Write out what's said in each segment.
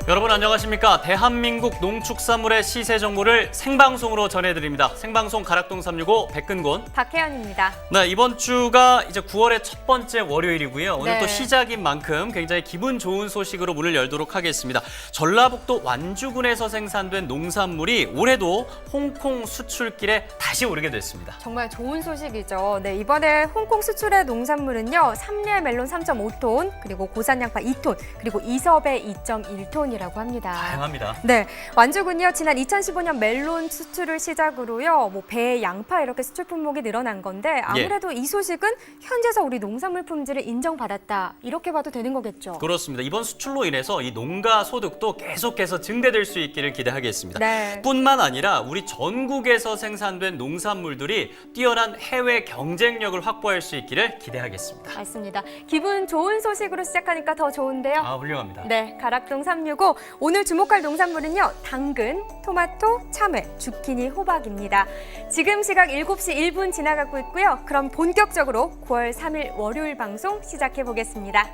여러분 안녕하십니까? 대한민국 농축산물의 시세 정보를 생방송으로 전해드립니다. 생방송 가락동 365 백근곤, 박혜연입니다. 네, 이번 주가 이제 9월의 첫 번째 월요일이고요. 오늘 네. 또 시작인 만큼 굉장히 기분 좋은 소식으로 문을 열도록 하겠습니다. 전라북도 완주군에서 생산된 농산물이 올해도 홍콩 수출길에 다시 오르게 됐습니다. 정말 좋은 소식이죠. 네, 이번에 홍콩 수출의 농산물은요. 삼리의 멜론 3.5톤, 그리고 고산 양파 2톤, 그리고 이섭의 2.1톤이라고 합니다. 다양합니다. 네, 완주군요. 지난 2015년 멜론 수출을 시작으로요. 배, 양파 이렇게 수출 품목이 늘어난 건데 아무래도 이 소식은 현지에서 우리 농산물 품질을 인정받았다. 이렇게 봐도 되는 거겠죠. 그렇습니다. 이번 수출로 인해서 이 농가 소득도 계속해서 증대될 수 있기를 기대하겠습니다. 네. 뿐만 아니라 우리 전국에서 생산된 농산물들이 뛰어난 해외 경쟁력을 확보할 수 있기를 기대하겠습니다. 맞습니다. 기분 좋은 소식으로 시작하니까 더 좋은데요. 훌륭합니다. 네, 가락동 365. 오늘 주목할 농산물은요. 당근, 토마토, 참외, 주키니, 호박입니다. 지금 시각 7시 1분 지나가고 있고요. 그럼 본격적으로 9월 3일 월요일 방송 시작해 보겠습니다.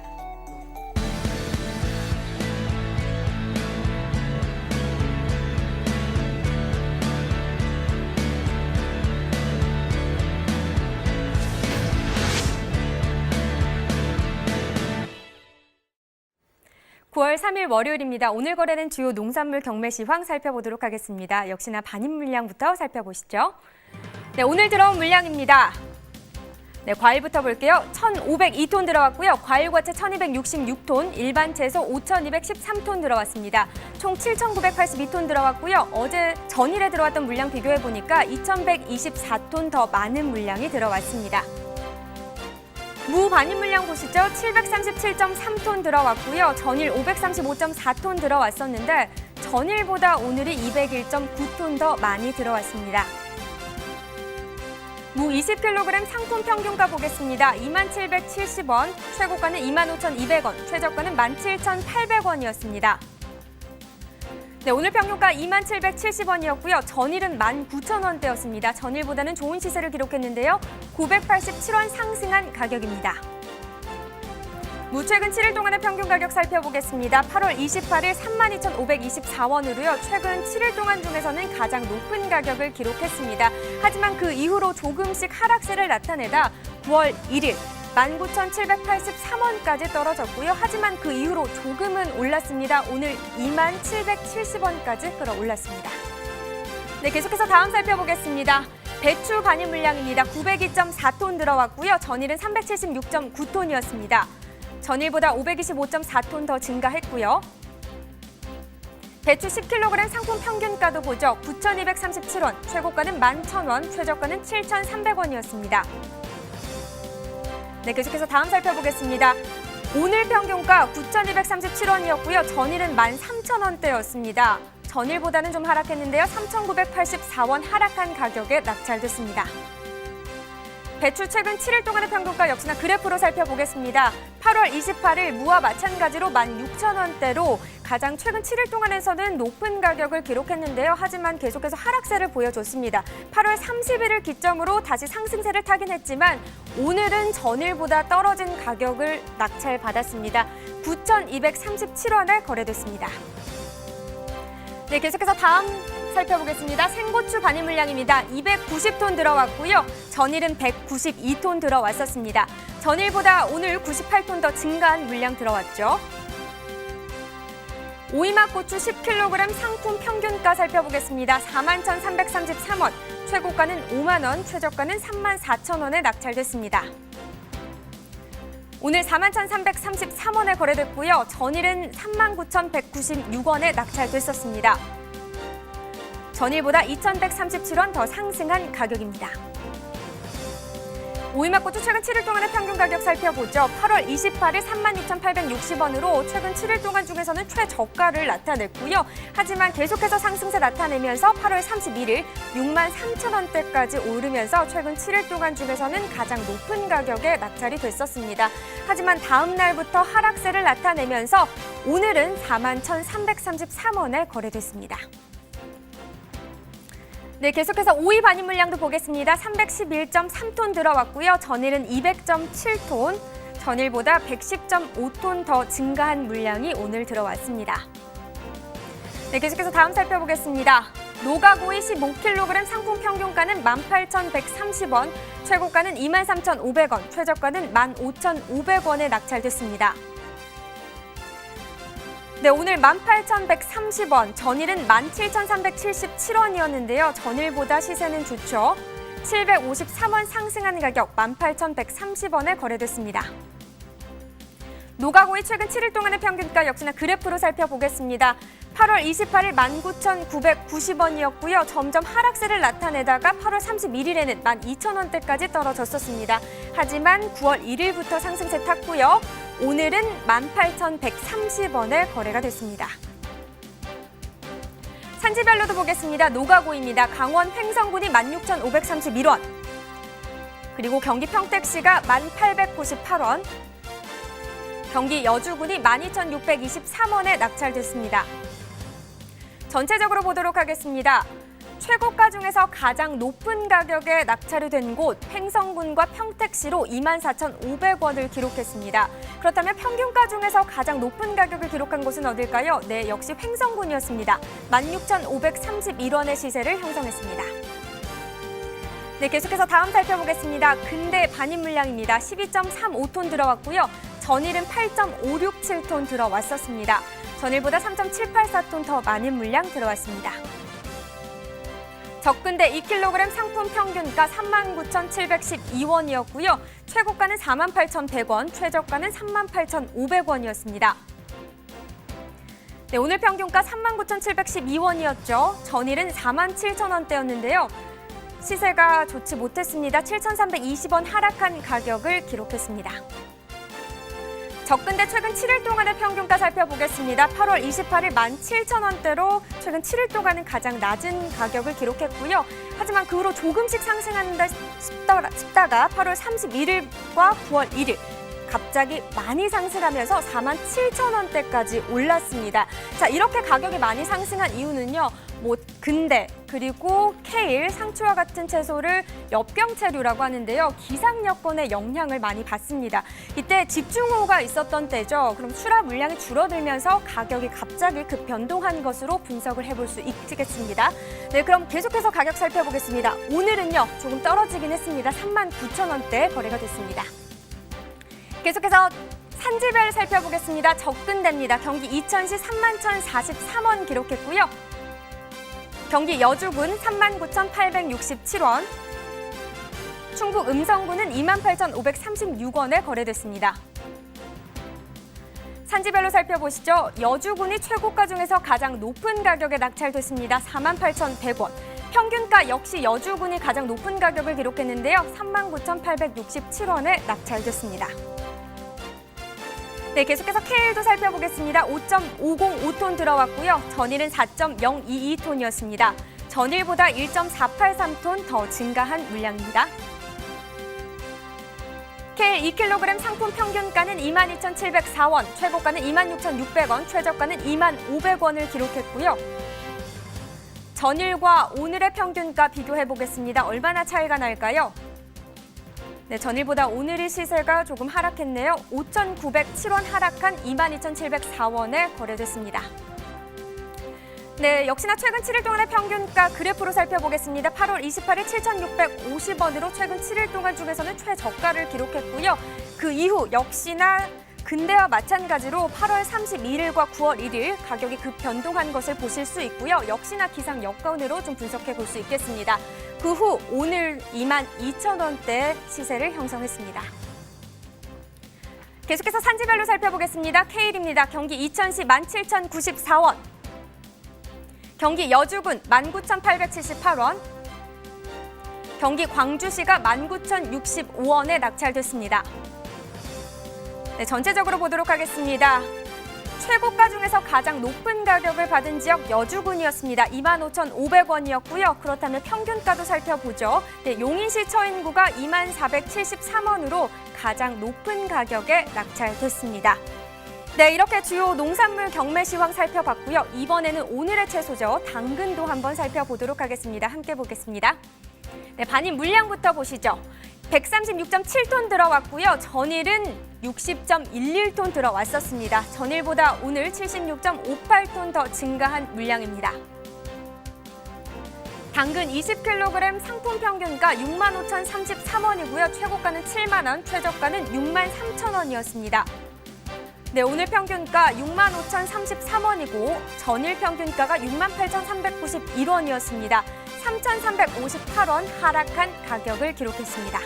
(9월 3일) 월요일입니다. 오늘 거래된 주요 농산물 경매 시황 살펴보도록 하겠습니다. 역시나 반입 물량부터 살펴보시죠. 네, 오늘 들어온 물량입니다. 네, 과일부터 볼게요. 1,502톤 들어왔고요. 과일과채 1,266톤, 일반 채소 5,213톤 들어왔습니다. 총 7,982톤 들어왔고요. 어제 전일에 들어왔던 물량 비교해보니까 2,124톤 더 많은 물량이 들어왔습니다. 무 반입 물량 보시죠. 737.3톤 들어왔고요. 전일 535.4톤 들어왔었는데 전일보다 오늘이 201.9톤 더 많이 들어왔습니다. 무 20kg 상품 평균가 보겠습니다. 2770원, 최고가는 25,200원, 최저가는 17,800원이었습니다. 네, 오늘 평균가 2770원이었고요. 전일은 19,000원대였습니다. 전일보다는 좋은 시세를 기록했는데요. 987원 상승한 가격입니다. 무 최근 7일 동안의 평균 가격 살펴보겠습니다. 8월 28일 32,524원으로요. 최근 7일 동안 중에서는 가장 높은 가격을 기록했습니다. 하지만 그 이후로 조금씩 하락세를 나타내다 9월 1일 19,783원까지 떨어졌고요. 하지만 그 이후로 조금은 올랐습니다. 오늘 2770원까지 끌어올랐습니다. 네, 계속해서 다음 살펴보겠습니다. 배추 반입 물량입니다. 902.4톤 들어왔고요. 전일은 376.9톤이었습니다. 전일보다 525.4톤 더 증가했고요. 배추 10kg 상품 평균가도 보죠. 9,237원, 최고가는 11,000원, 최저가는 7,300원이었습니다. 네, 계속해서 다음 살펴보겠습니다. 오늘 평균가 9,237원이었고요. 전일은 13,000원대였습니다. 전일보다는 좀 하락했는데요. 3,984원 하락한 가격에 낙찰됐습니다. 배추 최근 7일 동안의 평균가 역시나 그래프로 살펴보겠습니다. 8월 28일 무와 마찬가지로 16,000원대로 가장 최근 7일 동안에서는 높은 가격을 기록했는데요. 하지만 계속해서 하락세를 보여줬습니다. 8월 30일을 기점으로 다시 상승세를 타긴 했지만 오늘은 전일보다 떨어진 가격을 낙찰받았습니다. 9,237원에 거래됐습니다. 네, 계속해서 다음 살펴보겠습니다. 생고추 반입 물량입니다. 290톤 들어왔고요. 전일은 192톤 들어왔었습니다. 전일보다 오늘 98톤 더 증가한 물량 들어왔죠. 오이맛 고추 10kg 상품 평균가 살펴보겠습니다. 41,333원, 최고가는 5만 원, 최저가는 34,000원에 낙찰됐습니다. 오늘 41,333원에 거래됐고요. 전일은 39,196원에 낙찰됐었습니다. 전일보다 2,137원 더 상승한 가격입니다. 오이맛 고추 최근 7일 동안의 평균 가격 살펴보죠. 8월 28일 32,860원으로 최근 7일 동안 중에서는 최저가를 나타냈고요. 하지만 계속해서 상승세 나타내면서 8월 31일 63,000원대까지 오르면서 최근 7일 동안 중에서는 가장 높은 가격에 낙찰이 됐었습니다. 하지만 다음 날부터 하락세를 나타내면서 오늘은 41,333원에 거래됐습니다. 네, 계속해서 오이 반입 물량도 보겠습니다. 311.3톤 들어왔고요. 전일은 200.7톤, 전일보다 110.5톤 더 증가한 물량이 오늘 들어왔습니다. 네, 계속해서 다음 살펴보겠습니다. 노가고이 15kg 상품 평균가는 18,130원, 최고가는 23,500원, 최저가는 15,500원에 낙찰됐습니다. 네, 오늘 18,130원, 전일은 17,377원이었는데요. 전일보다 시세는 좋죠. 753원 상승한 가격 18,130원에 거래됐습니다. 노가고이 최근 7일 동안의 평균가 역시나 그래프로 살펴보겠습니다. 8월 28일 19,990원이었고요. 점점 하락세를 나타내다가 8월 31일에는 12,000원대까지 떨어졌었습니다. 하지만 9월 1일부터 상승세 탔고요. 오늘은 18,130원에 거래가 됐습니다. 산지별로도 보겠습니다. 노가고입니다. 강원 횡성군이 16,531원, 그리고 경기 평택시가 1,898원, 경기 여주군이 12,623원에 낙찰됐습니다. 전체적으로 보도록 하겠습니다. 최고가 중에서 가장 높은 가격에 낙찰이 된 곳 횡성군과 평택시로 24,500원을 기록했습니다. 그렇다면 평균가 중에서 가장 높은 가격을 기록한 곳은 어딜까요? 네, 역시 횡성군이었습니다. 16,531원의 시세를 형성했습니다. 네, 계속해서 다음 살펴보겠습니다. 근대 반입 물량입니다. 12.35톤 들어왔고요. 전일은 8.567톤 들어왔었습니다. 전일보다 3.784톤 더 많은 물량 들어왔습니다. 적근대 2kg 상품 평균가 39,712원이었고요. 최고가는 48,100원, 최저가는 38,500원이었습니다. 네, 오늘 평균가 39,712원이었죠. 전일은 47,000원대였는데요. 시세가 좋지 못했습니다. 7,320원 하락한 가격을 기록했습니다. 적근대 최근 7일 동안의 평균가 살펴보겠습니다. 8월 28일 17,000원대로 최근 7일 동안은 가장 낮은 가격을 기록했고요. 하지만 그 후로 조금씩 상승한다 싶다가 8월 31일과 9월 1일 갑자기 많이 상승하면서 47,000원대까지 올랐습니다. 자, 이렇게 가격이 많이 상승한 이유는요. 근대 그리고 케일, 상추와 같은 채소를 엽경채류라고 하는데요. 기상 여건의 영향을 많이 받습니다. 이때 집중호우가 있었던 때죠. 그럼 출하 물량이 줄어들면서 가격이 갑자기 급변동한 것으로 분석을 해볼 수 있겠습니다. 네, 그럼 계속해서 가격 살펴보겠습니다. 오늘은요, 조금 떨어지긴 했습니다. 39,000원대 거래가 됐습니다. 계속해서 산지별 살펴보겠습니다. 적근대입니다. 경기 이천시 31,043원 기록했고요. 경기 여주군 39,867원, 충북 음성군은 28,536원에 거래됐습니다. 산지별로 살펴보시죠. 여주군이 최고가 중에서 가장 높은 가격에 낙찰됐습니다. 48,100원. 평균가 역시 여주군이 가장 높은 가격을 기록했는데요. 39,867원에 낙찰됐습니다. 네, 계속해서 케일도 살펴보겠습니다. 5.505톤 들어왔고요. 전일은 4.022톤이었습니다. 전일보다 1.483톤 더 증가한 물량입니다. 케일 2kg 상품 평균가는 22,704원, 최고가는 26,600원, 최저가는 25,500원을 기록했고요. 전일과 오늘의 평균가 비교해보겠습니다. 얼마나 차이가 날까요? 네, 전일보다 오늘의 시세가 조금 하락했네요. 5,907원 하락한 22,704원에 거래됐습니다. 네, 역시나 최근 7일 동안의 평균가 그래프로 살펴보겠습니다. 8월 28일 7,650원으로 최근 7일 동안 중에서는 최저가를 기록했고요. 그 이후 역시나 근대와 마찬가지로 8월 31일과 9월 1일 가격이 급변동한 것을 보실 수 있고요. 역시나 기상 여건으로 좀 분석해 볼 수 있겠습니다. 그 후 오늘 22,000원대 시세를 형성했습니다. 계속해서 산지별로 살펴보겠습니다. 케일입니다. 경기 이천시 17,094원, 경기 여주군 19,878원, 경기 광주시가 19,065원에 낙찰됐습니다. 네, 전체적으로 보도록 하겠습니다. 최고가 중에서 가장 높은 가격을 받은 지역 여주군이었습니다. 25,500원이었고요. 그렇다면 평균가도 살펴보죠. 네, 용인시 처인구가 24,473원으로 가장 높은 가격에 낙찰됐습니다. 네, 이렇게 주요 농산물 경매 시황 살펴봤고요. 이번에는 오늘의 채소죠. 당근도 한번 살펴보도록 하겠습니다. 함께 보겠습니다. 네, 반입 물량부터 보시죠. 136.7톤 들어왔고요. 전일은 60.11톤 들어왔었습니다. 전일보다 오늘 76.58톤 더 증가한 물량입니다. 당근 20kg 상품 평균가 65,033원이고요. 최고가는 7만 원, 최저가는 63,000원이었습니다. 네, 오늘 평균가 65,033원이고 전일 평균가가 68,391원이었습니다. 3,358원 하락한 가격을 기록했습니다.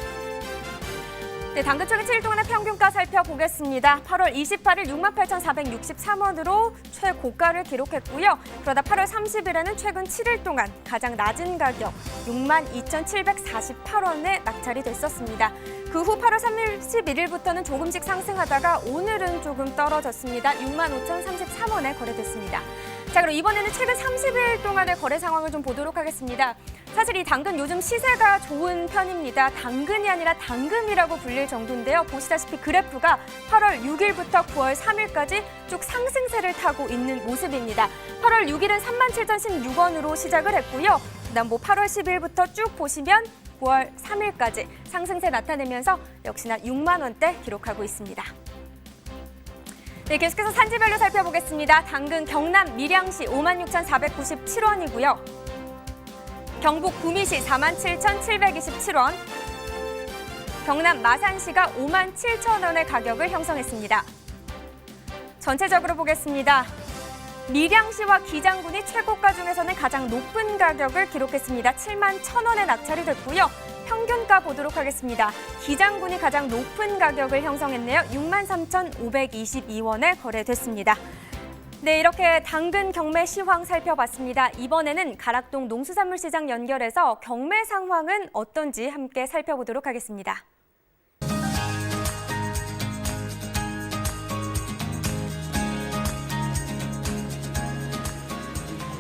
네, 당근 최근 7일 동안의 평균가 살펴보겠습니다. 8월 28일 68,463원으로 최고가를 기록했고요. 그러다 8월 30일에는 최근 7일 동안 가장 낮은 가격 62,748원에 낙찰이 됐었습니다. 그 후 8월 31일부터는 조금씩 상승하다가 오늘은 조금 떨어졌습니다. 65,033원에 거래됐습니다. 자, 그럼 이번에는 최근 30일 동안의 거래 상황을 좀 보도록 하겠습니다. 사실 이 당근 요즘 시세가 좋은 편입니다. 당근이 아니라 당금이라고 불릴 정도인데요. 보시다시피 그래프가 8월 6일부터 9월 3일까지 쭉 상승세를 타고 있는 모습입니다. 8월 6일은 37,016원으로 시작을 했고요. 그다음 8월 10일부터 쭉 보시면 9월 3일까지 상승세 나타내면서 역시나 6만 원대 기록하고 있습니다. 네, 계속해서 산지별로 살펴보겠습니다. 당근 경남 밀양시 56,497원이고요. 경북 구미시 47,727원, 경남 마산시가 57,000원의 가격을 형성했습니다. 전체적으로 보겠습니다. 밀양시와 기장군이 최고가 중에서는 가장 높은 가격을 기록했습니다. 71,000원에 낙찰이 됐고요. 평균가 보도록 하겠습니다. 기장군이 가장 높은 가격을 형성했네요. 63,522원에 거래됐습니다. 네, 이렇게 당근 경매 시황 살펴봤습니다. 이번에는 가락동 농수산물시장 연결해서 경매 상황은 어떤지 함께 살펴보도록 하겠습니다.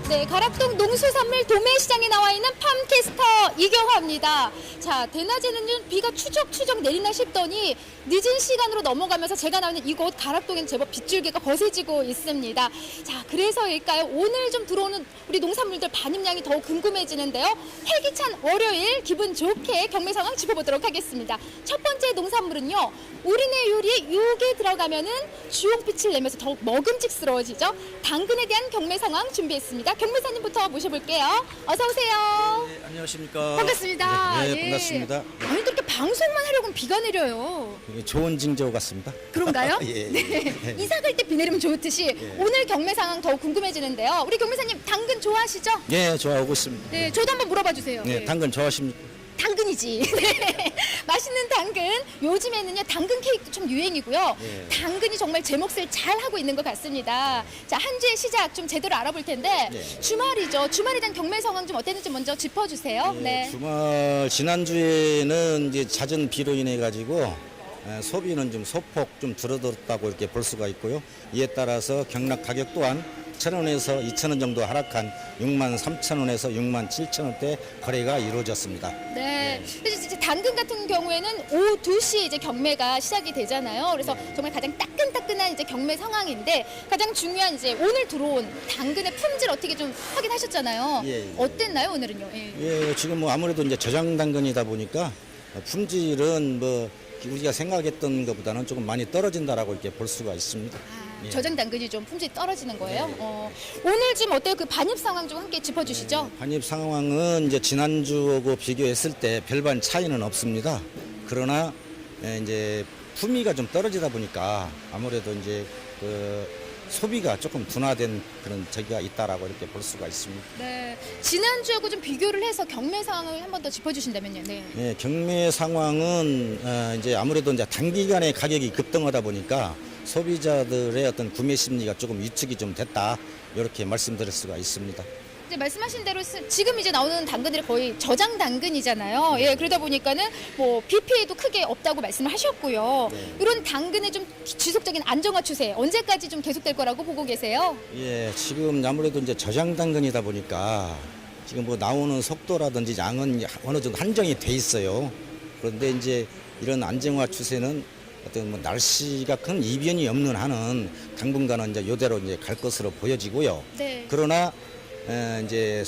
네, 가락동 농수산물 도매시장에 나와 있는 팜캐스터 이경화입니다. 자, 대낮에는 비가 추적추적 내리나 싶더니 늦은 시간으로 넘어가면서 제가 나오는 이곳 가락동에는 제법 빗줄기가 거세지고 있습니다. 자, 그래서일까요? 오늘 좀 들어오는 우리 농산물들 반입량이 더욱 궁금해지는데요. 활기찬 월요일 기분 좋게 경매 상황 짚어보도록 하겠습니다. 첫 번째 농산물은요. 우리네 요리에 육에 들어가면은 주홍빛을 내면서 더욱 먹음직스러워지죠. 당근에 대한 경매 상황 준비했습니다. 경매사님부터 모셔볼게요. 어서 오세요. 네, 안녕하십니까. 반갑습니다. 네, 예. 반갑습니다. 아니, 또 이렇게 방송만 하려고 비가 내려요. 예, 좋은 징조 같습니다. 그런가요? 예, 네. 예. 이사 갈 때 비 내리면 좋듯이 오늘 경매 상황 더욱 궁금해지는데요. 우리 경매사님 당근 좋아하시죠? 예, 좋아하고 있습니다. 네, 저도 한번 물어봐 주세요. 네, 네. 당근 좋아하십니까? 당근이지. 네. 맛있는 당근. 요즘에는요, 당근 케이크도 좀 유행이고요. 예. 당근이 정말 제 몫을 잘 하고 있는 것 같습니다. 자, 한 주의 시작 좀 제대로 알아볼 텐데 예. 주말이죠. 주말에 대한 경매 상황 좀 어땠는지 먼저 짚어주세요. 네. 주말 지난주에는 이제 잦은 비로 인해 가지고 소비는 좀 소폭 좀 줄어들었다고 이렇게 볼 수가 있고요. 이에 따라서 경락 가격 또한 1,000원에서 2,000원 정도 하락한 63,000원에서 67,000원대 거래가 이루어졌습니다. 네. 그래서 이제 당근 같은 경우에는 오후 2시에 이제 경매가 시작이 되잖아요. 그래서 정말 가장 따끈따끈한 이제 경매 상황인데 가장 중요한 이제 오늘 들어온 당근의 품질 어떻게 좀 확인하셨잖아요. 예. 어땠나요, 오늘은요? 예. 예, 지금 뭐 아무래도 이제 저장 당근이다 보니까 품질은 뭐 우리가 생각했던 것보다는 조금 많이 떨어진다라고 이렇게 볼 수가 있습니다. 예. 저장 당근이 좀 품질이 떨어지는 거예요. 오늘 좀 어때요? 그 반입 상황 좀 함께 짚어주시죠. 반입 상황은 이제 지난주하고 비교했을 때 별반 차이는 없습니다. 그러나 이제 품위가 좀 떨어지다 보니까 아무래도 이제 그 소비가 조금 둔화된 그런 저기가 있다라고 이렇게 볼 수가 있습니다. 네. 지난주하고 좀 비교를 해서 경매 상황을 한 번 더 짚어주신다면요. 네. 예, 경매 상황은 이제 아무래도 이제 단기간에 가격이 급등하다 보니까 소비자들의 어떤 구매 심리가 조금 위축이 좀 됐다 이렇게 말씀드릴 수가 있습니다. 이제 말씀하신 대로 지금 이제 나오는 당근들이 거의 저장 당근이잖아요. 예, 그러다 보니까는 뭐 비 피해도 크게 없다고 말씀을 하셨고요. 네. 이런 당근의 좀 지속적인 안정화 추세 언제까지 좀 계속될 거라고 보고 계세요? 예, 지금 아무래도 이제 저장 당근이다 보니까 지금 뭐 나오는 속도라든지 양은 어느 정도 한정이 돼 있어요. 그런데 이제 이런 안정화 추세는 어떤 뭐 날씨가 큰 이변이 없는 한은 당분간은 이제 이대로 이제 갈 것으로 보여지고요. 네. 그러나 이제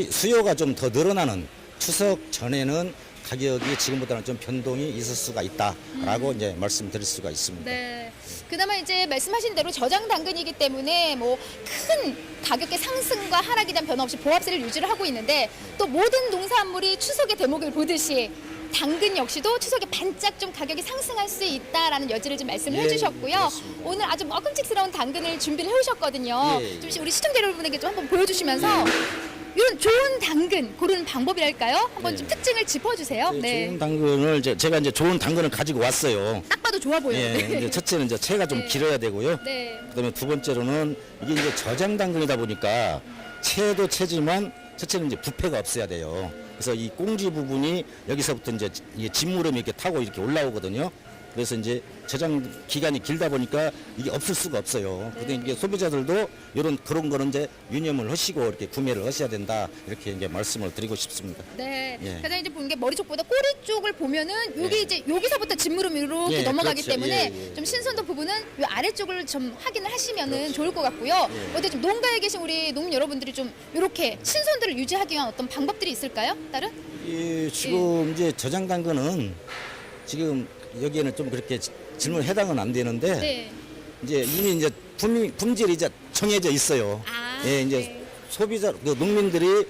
수요가 좀 더 늘어나는 추석 전에는 가격이 지금보다는 좀 변동이 있을 수가 있다라고 이제 말씀드릴 수가 있습니다. 네. 그나마 이제 말씀하신 대로 저장 당근이기 때문에 뭐 큰 가격의 상승과 하락에 대한 변화 없이 보합세를 유지를 하고 있는데 또 모든 농산물이 추석의 대목을 보듯이 당근 역시도 추석에 반짝 좀 가격이 상승할 수 있다라는 여지를 좀 말씀을 예, 해주셨고요. 그렇습니다. 오늘 아주 먹음직스러운 당근을 준비를 해오셨거든요. 예, 예. 좀 우리 시청자 여러분에게 좀 한번 보여주시면서 이런 좋은 당근 고르는 방법이랄까요? 한번 좀 특징을 짚어주세요. 네. 좋은 당근을 제가 이제 좋은 당근을 가지고 왔어요. 딱 봐도 좋아 보여요. 예, 네. 이제 첫째는 이제 채가 좀 네. 길어야 되고요. 네. 그다음에 두 번째로는 이게 이제 저장 당근이다 보니까 채도 채지만 첫째는 이제 부패가 없어야 돼요. 그래서 이 꽁지 부분이 여기서부터 이제 이게 진무름이 이렇게 타고 이렇게 올라오거든요. 그래서 이제 저장 기간이 길다 보니까 이게 없을 수가 없어요. 근데 이게 소비자들도 이런 그런 거는 이제 유념을 하시고 이렇게 구매를 하셔야 된다 이렇게 이제 말씀을 드리고 싶습니다. 네. 예. 가장 이제 보는 게 머리 쪽보다 꼬리 쪽을 보면은 여기 예. 이제 여기서부터 진무름이 이렇게 예, 넘어가기 그렇죠. 때문에 예, 예. 좀 신선도 부분은 이 아래쪽을 좀 확인을 하시면은 좋을 것 같고요. 예. 어때 좀 농가에 계신 우리 농민 여러분들이 좀 이렇게 신선도를 유지하기 위한 어떤 방법들이 있을까요? 다른? 지금 이제 저장 당근은 지금 여기에는 좀 그렇게 질문 해당은 안 되는데 네. 이제 이미 이제 품질이 이제 정해져 있어요. 아, 예, 이제 네. 소비자 그 농민들이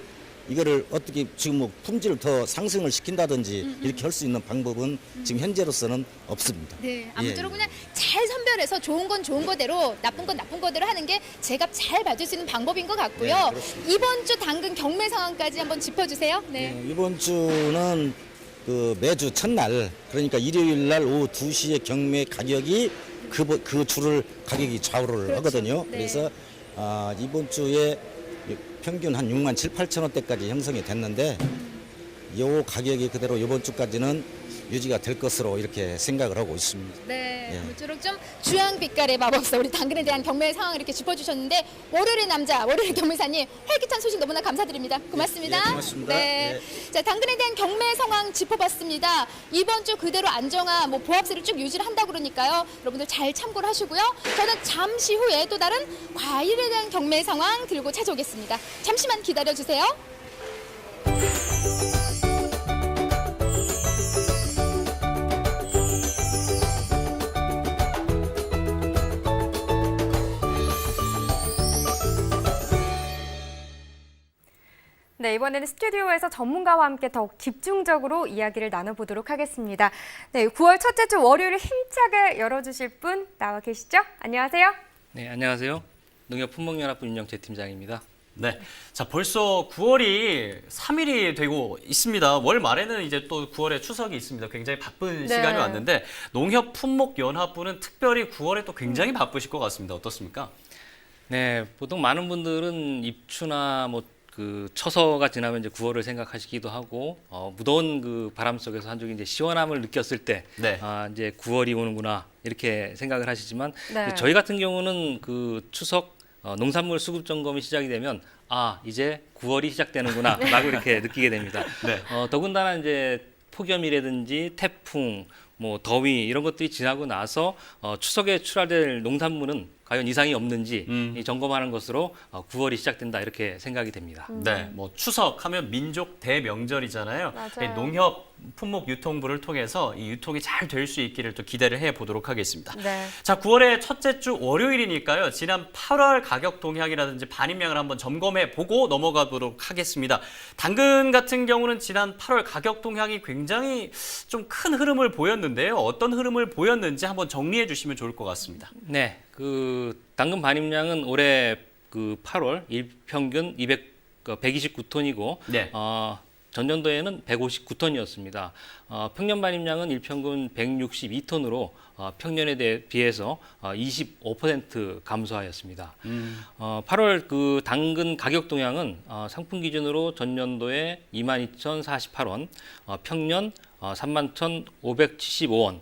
이거를 어떻게 지금 뭐 품질을 더 상승을 시킨다든지 이렇게 할 수 있는 방법은 지금 현재로서는 없습니다. 네, 아무쪼록 예. 그냥 잘 선별해서 좋은 건 좋은 거대로 나쁜 건 나쁜 거대로 하는 게 제값 잘 받을 수 있는 방법인 것 같고요. 네, 그렇습니다. 이번 주 당근 경매 상황까지 한번 짚어주세요. 네. 이번 주는 그 매주 첫날 그러니까 일요일 날 오후 2시에 경매 가격이 그 주를 가격이 좌우를 그렇죠. 하거든요. 네. 그래서 이번 주에 평균 한 6만 7, 8천 원대까지 형성이 됐는데 이 가격이 그대로 이번 주까지는 유지가 될 것으로 이렇게 생각을 하고 있습니다. 네, 예. 아무쪼록 좀 주황빛깔의 마법사 우리 당근에 대한 경매 상황을 이렇게 짚어주셨는데 월요일의 남자 월요일 경매사님 활기찬 소식 너무나 감사드립니다. 고맙습니다. 예, 고맙습니다. 네, 자 당근에 대한 경매 상황 짚어봤습니다. 이번 주 그대로 안정화 뭐 보합세를 쭉 유지를 한다 그러니까요. 여러분들 잘 참고를 하시고요. 저는 잠시 후에 또 다른 과일에 대한 경매 상황 들고 찾아오겠습니다. 잠시만 기다려 주세요. 네, 이번에는 스튜디오에서 전문가와 함께 더욱 집중적으로 이야기를 나눠보도록 하겠습니다. 네, 9월 첫째 주 월요일을 힘차게 열어주실 분 나와 계시죠? 안녕하세요. 네, 안녕하세요. 농협품목연합부 윤영재 팀장입니다. 네. 자, 벌써 9월이 3일이 되고 있습니다. 월 말에는 이제 또 9월에 추석이 있습니다. 굉장히 바쁜 네. 시간이 왔는데 농협품목연합부는 특별히 9월에 또 굉장히 바쁘실 것 같습니다. 어떻습니까? 네, 보통 많은 분들은 입추나 뭐 그 처서가 지나면 이제 9월을 생각하시기도 하고 무더운 그 바람 속에서 한쪽이 이제 시원함을 느꼈을 때 네. 이제 9월이 오는구나 이렇게 생각을 하시지만 네. 저희 같은 경우는 그 추석 농산물 수급 점검이 시작이 되면 이제 9월이 시작되는구나라고 이렇게 느끼게 됩니다. 네. 더군다나 이제 폭염이라든지 태풍, 뭐 더위 이런 것들이 지나고 나서 추석에 출하될 농산물은 과연 이상이 없는지 이 점검하는 것으로 9월이 시작된다 이렇게 생각이 됩니다. 네, 뭐 추석하면 민족 대명절이잖아요. 맞아요. 농협 품목유통부를 통해서 이 유통이 잘 될 수 있기를 또 기대를 해보도록 하겠습니다. 네. 자, 9월의 첫째 주 월요일이니까요. 지난 8월 가격 동향이라든지 반입량을 한번 점검해 보고 넘어가 보도록 하겠습니다. 당근 같은 경우는 지난 8월 가격 동향이 굉장히 좀 큰 흐름을 보였는데요. 어떤 흐름을 보였는지 한번 정리해 주시면 좋을 것 같습니다. 네, 그 당근 반입량은 올해 그 8월 일평균 129톤이고 네. 전년도에는 159톤이었습니다. 평년 반입량은 일평균 162톤으로 평년에 비해서 25% 감소하였습니다. 8월 그 당근 가격 동향은 상품 기준으로 전년도에 22,048원, 평년 31,575원,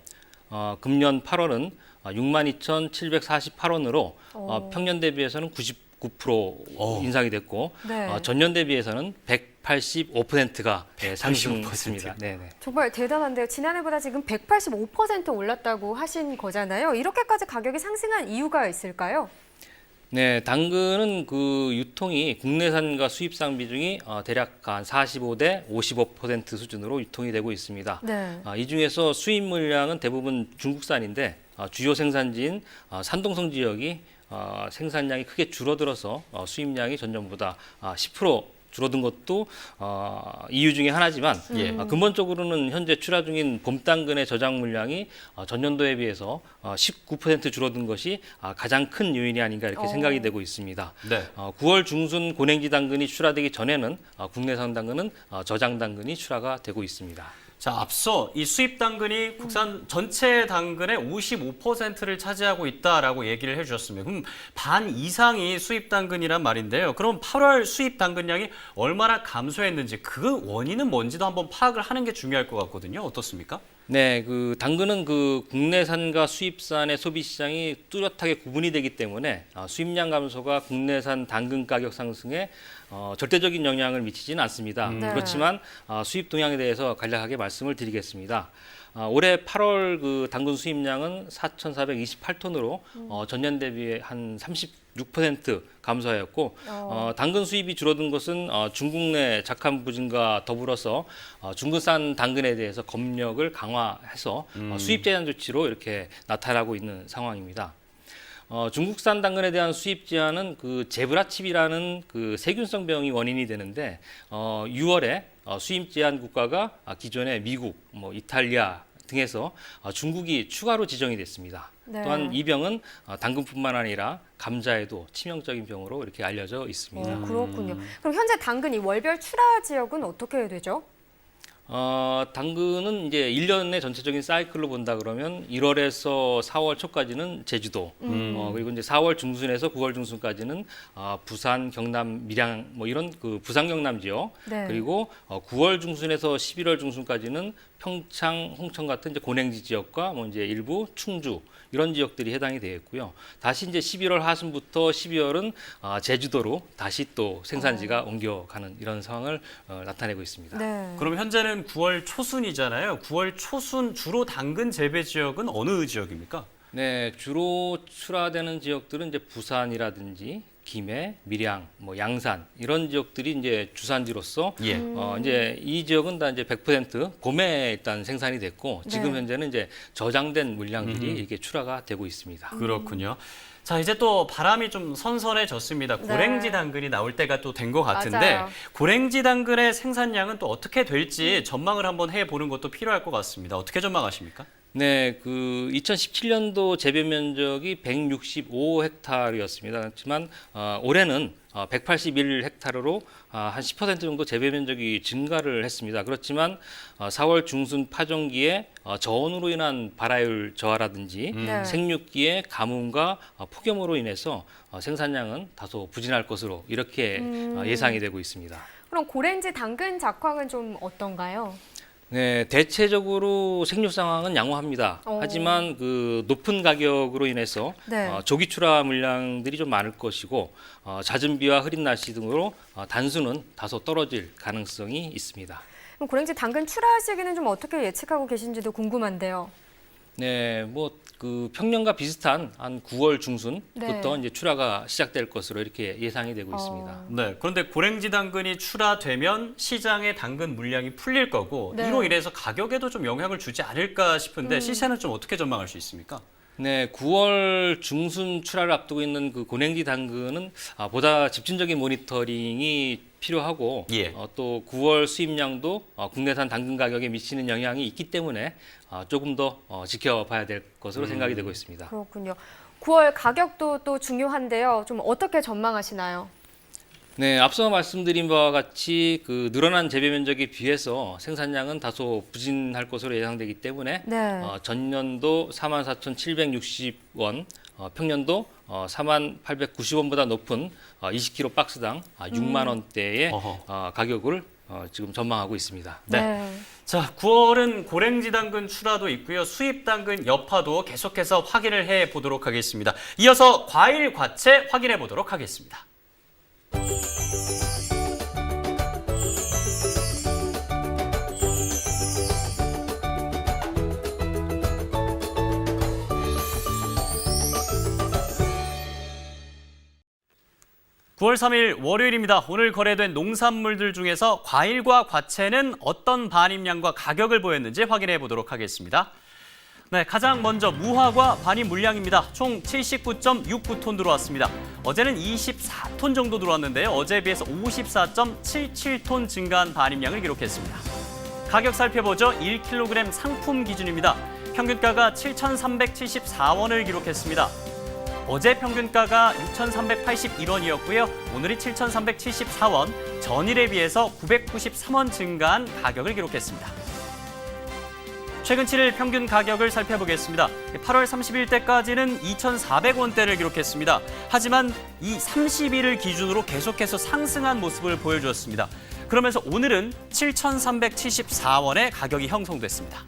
금년 8월은 62,748원으로 평년 대비해서는 99% 인상이 됐고 네. 전년 대비해서는 185%가 상승했습니다. 185%. 네네. 정말 대단한데요. 지난해보다 지금 185% 올랐다고 하신 거잖아요. 이렇게까지 가격이 상승한 이유가 있을까요? 네, 당근은 그 유통이 국내산과 수입산 비중이 대략 한 45대 55% 수준으로 유통이 되고 있습니다. 네. 이 중에서 수입 물량은 대부분 중국산인데 주요 생산지인 산동성 지역이 생산량이 크게 줄어들어서 수입량이 전년보다 10% 줄어든 것도 이유 중에 하나지만 예. 근본적으로는 현재 출하 중인 봄 당근의 저장 물량이 전년도에 비해서 19% 줄어든 것이 가장 큰 요인이 아닌가 이렇게 생각이 되고 있습니다. 네. 9월 중순 고냉지 당근이 출하되기 전에는 국내산 당근은 저장 당근이 출하가 되고 있습니다. 자, 앞서 이 수입 당근이 국산 전체 당근의 55%를 차지하고 있다라고 얘기를 해주셨습니다. 그럼 반 이상이 수입 당근이란 말인데요. 그럼 8월 수입 당근량이 얼마나 감소했는지 그 원인은 뭔지도 한번 파악을 하는 게 중요할 것 같거든요. 어떻습니까? 네, 그 당근은 그 국내산과 수입산의 소비 시장이 뚜렷하게 구분이 되기 때문에 수입량 감소가 국내산 당근 가격 상승에 절대적인 영향을 미치지는 않습니다. 네. 그렇지만 수입 동향에 대해서 간략하게 말씀을 드리겠습니다. 올해 8월 그 당근 수입량은 4,428톤으로 전년 대비 한 36% 감소하였고 당근 수입이 줄어든 것은 중국 내 작황 부진과 더불어서 중국산 당근에 대해서 검역을 강화해서 수입 제한 조치로 이렇게 나타나고 있는 상황입니다. 중국산 당근에 대한 수입 제한은 그 제브라칩이라는 그 세균성 병이 원인이 되는데 6월에 수입 제한 국가가 기존의 미국, 이탈리아 등에서 중국이 추가로 지정이 됐습니다. 네. 또한 이 병은 당근뿐만 아니라 감자에도 치명적인 병으로 이렇게 알려져 있습니다. 그렇군요. 그럼 현재 당근 이 월별 출하 지역은 어떻게 되죠? 당근은 이제 1년의 전체적인 사이클로 본다 그러면 1월에서 4월 초까지는 제주도, 그리고 이제 4월 중순에서 9월 중순까지는 부산, 경남, 밀양 이런 그 부산 경남 지역, 네. 그리고 9월 중순에서 11월 중순까지는 평창, 홍천 같은 이제 고냉지 지역과 이제 일부 충주 이런 지역들이 해당이 되겠고요. 다시 이제 11월 하순부터 12월은 제주도로 다시 또 생산지가 옮겨가는 이런 상황을 나타내고 있습니다. 네. 그럼 현재는 9월 초순이잖아요. 9월 초순 주로 당근 재배 지역은 어느 지역입니까? 네, 주로 출하되는 지역들은 이제 부산이라든지 김해, 밀양, 양산 이런 지역들이 이제 주산지로서 예. 이제 이 지역은 다 이제 100% 봄에 일단 생산이 됐고 지금 네. 현재는 이제 저장된 물량들이 이렇게 출하가 되고 있습니다. 그렇군요. 자, 이제 또 바람이 좀 선선해졌습니다. 고랭지 당근이 나올 때가 또 된 것 같은데 맞아요. 고랭지 당근의 생산량은 또 어떻게 될지 전망을 한번 해보는 것도 필요할 것 같습니다. 어떻게 전망하십니까? 네, 그 2017년도 재배 면적이 165헥타르였습니다. 그렇지만 올해는 181헥타르로 한 10% 정도 재배 면적이 증가를 했습니다. 그렇지만 4월 중순 파종기에 저온으로 인한 발화율 저하라든지 네. 생육기의 가뭄과 폭염으로 인해서 생산량은 다소 부진할 것으로 이렇게 예상이 되고 있습니다. 그럼 고랭지 당근 작황은 좀 어떤가요? 네, 대체적으로 생육 상황은 양호합니다. 오. 하지만 그 높은 가격으로 인해서 네. 조기 출하 물량들이 좀 많을 것이고 잦은 비와 흐린 날씨 등으로 단수는 다소 떨어질 가능성이 있습니다. 그럼 고랭지 당근 출하 시기는 좀 어떻게 예측하고 계신지도 궁금한데요. 네, 그 평년과 비슷한 한 9월 중순부터 네. 이제 출하가 시작될 것으로 이렇게 예상이 되고 있습니다. 네, 그런데 고랭지 당근이 출하되면 시장에 당근 물량이 풀릴 거고 네. 이로 인해서 가격에도 좀 영향을 주지 않을까 싶은데 시세는 좀 어떻게 전망할 수 있습니까? 네, 9월 중순 출하를 앞두고 있는 그 고냉지 당근은 보다 집중적인 모니터링이 필요하고 예. 또 9월 수입량도 국내산 당근 가격에 미치는 영향이 있기 때문에 조금 더 지켜봐야 될 것으로 생각이 되고 있습니다. 그렇군요. 9월 가격도 또 중요한데요. 좀 어떻게 전망하시나요? 네, 앞서 말씀드린 바와 같이 그 늘어난 재배 면적에 비해서 생산량은 다소 부진할 것으로 예상되기 때문에 네. 전년도 44,760원, 평년도 44,890원보다 높은 20kg 박스당 6만 원대의 어허. 가격을 지금 전망하고 있습니다. 네. 자, 9월은 고랭지 당근 출하도 있고요. 수입 당근 여파도 계속해서 확인을 해 보도록 하겠습니다. 이어서 과일 과채 확인해 보도록 하겠습니다. 9월 3일 월요일입니다. 오늘 거래된 농산물들 중에서 과일과 과채는 어떤 반입량과 가격을 보였는지 확인해 보도록 하겠습니다. 네, 가장 먼저 무화과 반입 물량입니다. 총 79.69톤 들어왔습니다. 어제는 24톤 정도 들어왔는데요. 어제에 비해서 54.77톤 증가한 반입량을 기록했습니다. 가격 살펴보죠. 1kg 상품 기준입니다. 평균가가 7,374원을 기록했습니다. 어제 평균가가 6,381원이었고요. 오늘이 7,374원, 전일에 비해서 993원 증가한 가격을 기록했습니다. 최근 7일 평균 가격을 살펴보겠습니다. 8월 30일 때까지는 2,400원대를 기록했습니다. 하지만 이 30일을 기준으로 계속해서 상승한 모습을 보여주었습니다. 그러면서 오늘은 7,374원의 가격이 형성됐습니다.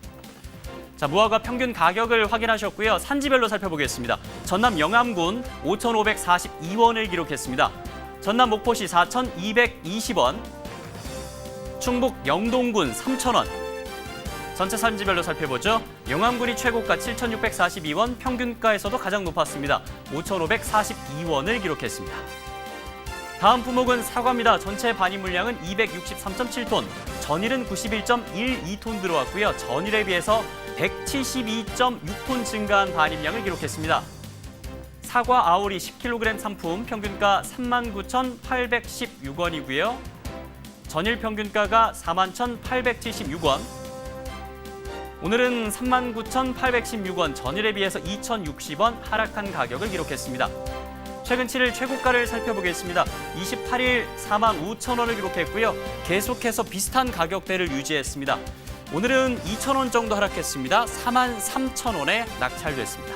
자, 무화과 평균 가격을 확인하셨고요. 산지별로 살펴보겠습니다. 전남 영암군 5,542원을 기록했습니다. 전남 목포시 4,220원, 충북 영동군 3,000원. 전체 산지별로 살펴보죠. 영암군이 최고가 7,642원, 평균가에서도 가장 높았습니다. 5,542원을 기록했습니다. 다음 품목은 사과입니다. 전체 반입 물량은 263.7톤, 전일은 91.12톤 들어왔고요. 전일에 비해서 172.6톤 증가한 반입량을 기록했습니다. 사과 아오리 10kg 상품 평균가 39,816원이고요. 전일 평균가가 41,876원. 오늘은 39,816원, 전일에 비해서 2,060원 하락한 가격을 기록했습니다. 최근 7일 최고가를 살펴보겠습니다. 28일 45,000원을 기록했고요. 계속해서 비슷한 가격대를 유지했습니다. 오늘은 2,000원 정도 하락했습니다. 43,000원에 낙찰됐습니다.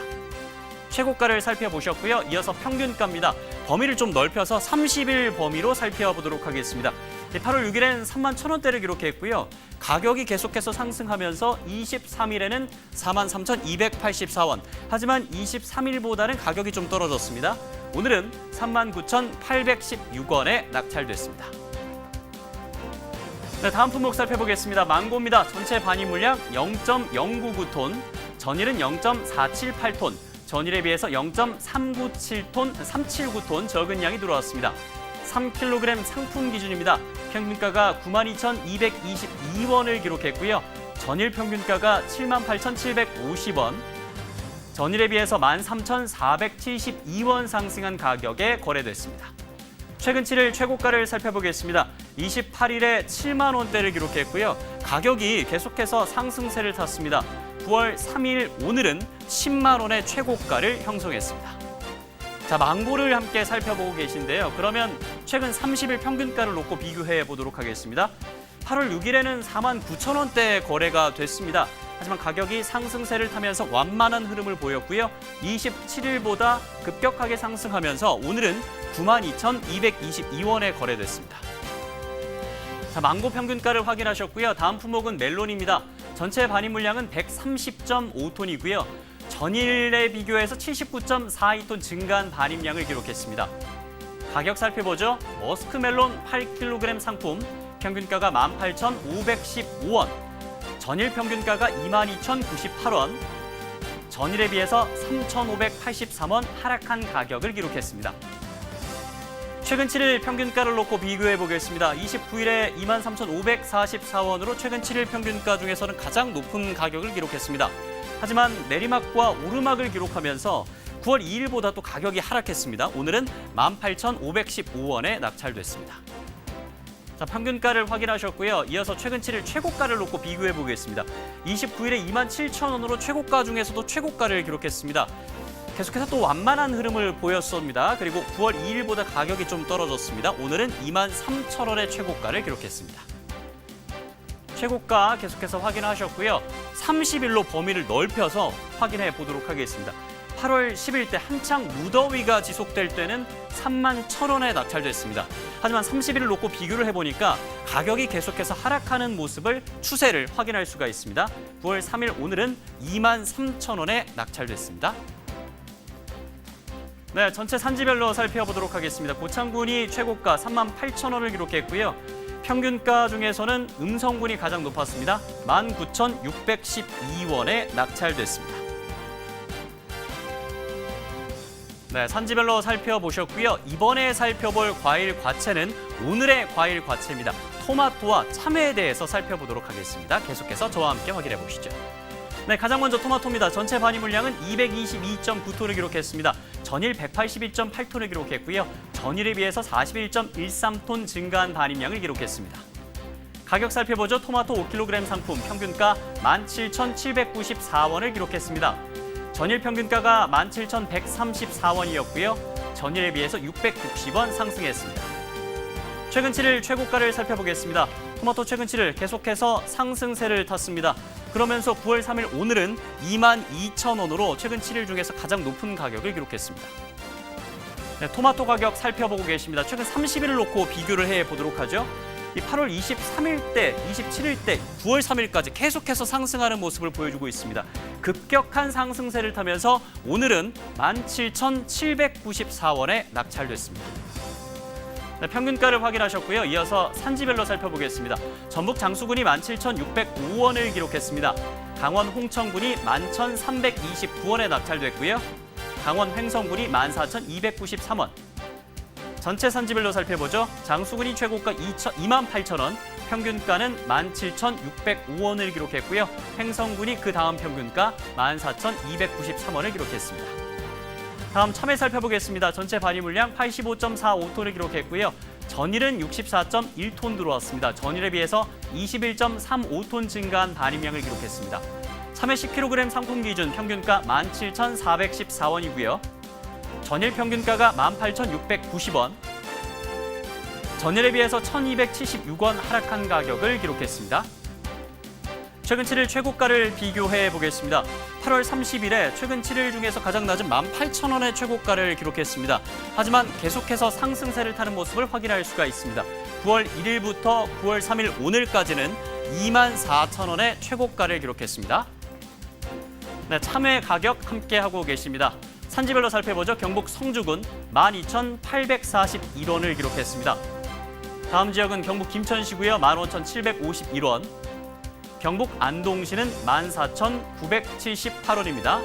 최고가를 살펴보셨고요. 이어서 평균가입니다. 범위를 좀 넓혀서 30일 범위로 살펴보도록 하겠습니다. 8월 6일엔 31,000원대를 기록했고요. 가격이 계속해서 상승하면서 23일에는 43,284원. 하지만 23일보다는 가격이 좀 떨어졌습니다. 오늘은 39,816원에 낙찰됐습니다. 네, 다음 품목 살펴보겠습니다. 망고입니다. 전체 반입 물량 0.099톤, 전일은 0.478톤, 전일에 비해서 0.379톤 적은 양이 들어왔습니다. 3kg 상품 기준입니다. 평균가가 92,222원을 기록했고요. 전일 평균가가 78,750원, 전일에 비해서 13,472원 상승한 가격에 거래됐습니다. 최근 7일 최고가를 살펴보겠습니다. 28일에 7만 원대를 기록했고요. 가격이 계속해서 상승세를 탔습니다. 9월 3일 오늘은 10만 원의 최고가를 형성했습니다. 자, 망고를 함께 살펴보고 계신데요. 그러면 최근 30일 평균가를 놓고 비교해 보도록 하겠습니다. 8월 6일에는 49,000원대 거래가 됐습니다. 하지만 가격이 상승세를 타면서 완만한 흐름을 보였고요. 27일보다 급격하게 상승하면서 오늘은 92,222원에 거래됐습니다. 자, 망고 평균가를 확인하셨고요. 다음 품목은 멜론입니다. 전체 반입 물량은 130.5톤이고요. 전일에 비교해서 79.42톤 증가한 반입량을 기록했습니다. 가격 살펴보죠. 머스크멜론 8kg 상품 평균가가 18,515원, 전일 평균가가 22,098원, 전일에 비해서 3,583원 하락한 가격을 기록했습니다. 최근 7일 평균가를 놓고 비교해 보겠습니다. 29일에 23,544원으로 최근 7일 평균가 중에서는 가장 높은 가격을 기록했습니다. 하지만 내리막과 오르막을 기록하면서 9월 2일보다 또 가격이 하락했습니다. 오늘은 18,515원에 낙찰됐습니다. 자, 평균가를 확인하셨고요. 이어서 최근 7일 최고가를 놓고 비교해 보겠습니다. 29일에 27,000원으로 최고가 중에서도 최고가를 기록했습니다. 계속해서 또 완만한 흐름을 보였습니다. 그리고 9월 2일보다 가격이 좀 떨어졌습니다. 오늘은 23,000원의 최고가를 기록했습니다. 최고가 계속해서 확인하셨고요. 30일로 범위를 넓혀서 확인해 보도록 하겠습니다. 8월 10일 때 한창 무더위가 지속될 때는 31,000원에 낙찰됐습니다. 하지만 30일을 놓고 비교를 해보니까 가격이 계속해서 하락하는 추세를 확인할 수가 있습니다. 9월 3일 오늘은 23,000원에 낙찰됐습니다. 네, 전체 산지별로 살펴보도록 하겠습니다. 고창군이 최고가 38,000원을 기록했고요. 평균가 중에서는 음성군이 가장 높았습니다. 19,612원에 낙찰됐습니다. 네, 산지별로 살펴보셨고요. 이번에 살펴볼 과일 과채는 오늘의 과일 과채입니다. 토마토와 참외에 대해서 살펴보도록 하겠습니다. 계속해서 저와 함께 확인해 보시죠. 네, 가장 먼저 토마토입니다. 전체 반입 물량은 222.9톤을 기록했습니다. 전일 181.8톤을 기록했고요. 전일에 비해서 41.13톤 증가한 반입량을 기록했습니다. 가격 살펴보죠. 토마토 5kg 상품 평균가 17,794원을 기록했습니다. 전일 평균가가 17,134원이었고요. 전일에 비해서 660원 상승했습니다. 최근 7일 최고가를 살펴보겠습니다. 토마토 최근 7일 계속해서 상승세를 탔습니다. 그러면서 9월 3일 오늘은 22,000원으로 최근 7일 중에서 가장 높은 가격을 기록했습니다. 네, 토마토 가격 살펴보고 계십니다. 최근 30일을 놓고 비교를 해보도록 하죠. 이 8월 23일 때, 27일 때, 9월 3일까지 계속해서 상승하는 모습을 보여주고 있습니다. 급격한 상승세를 타면서 오늘은 17,794원에 낙찰됐습니다. 네, 평균가를 확인하셨고요. 이어서 산지별로 살펴보겠습니다. 전북 장수군이 17,605원을 기록했습니다. 강원 홍천군이 11,329원에 낙찰됐고요. 강원 횡성군이 14,293원. 전체 산지별로 살펴보죠. 장수군이 최고가 28,000원, 평균가는 17,605원을 기록했고요. 횡성군이 그 다음 평균가 14,293원을 기록했습니다. 다음 참외 살펴보겠습니다. 전체 반입 물량 85.45톤을 기록했고요. 전일은 64.1톤 들어왔습니다. 전일에 비해서 21.35톤 증가한 반입량을 기록했습니다. 참외 10kg 상품 기준 평균가 17,414원이고요. 전일 평균가가 18,690원, 전일에 비해서 1,276원 하락한 가격을 기록했습니다. 최근 7일 최고가를 비교해 보겠습니다. 8월 30일에 최근 7일 중에서 가장 낮은 18,000원의 최고가를 기록했습니다. 하지만 계속해서 상승세를 타는 모습을 확인할 수가 있습니다. 9월 1일부터 9월 3일 오늘까지는 24,000원의 최고가를 기록했습니다. 네, 참외 가격 함께하고 계십니다. 산지별로 살펴보죠. 경북 성주군 12,841원을 기록했습니다. 다음 지역은 경북 김천시고요. 15,751원. 경북 안동시는 14,978원입니다.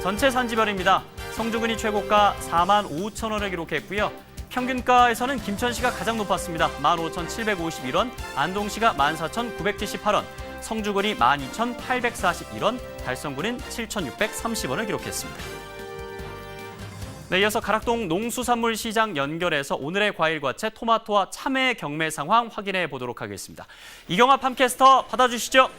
전체 산지별입니다. 성주군이 최고가 45,000원을 기록했고요. 평균가에서는 김천시가 가장 높았습니다. 15,751원, 안동시가 14,978원, 성주군이 12,841원, 달성군은 7,630원을 기록했습니다. 네, 이어서 가락동 농수산물시장 연결해서 오늘의 과일 과채 토마토와 참외 경매 상황 확인해 보도록 하겠습니다. 이경아 팜캐스터 받아주시죠.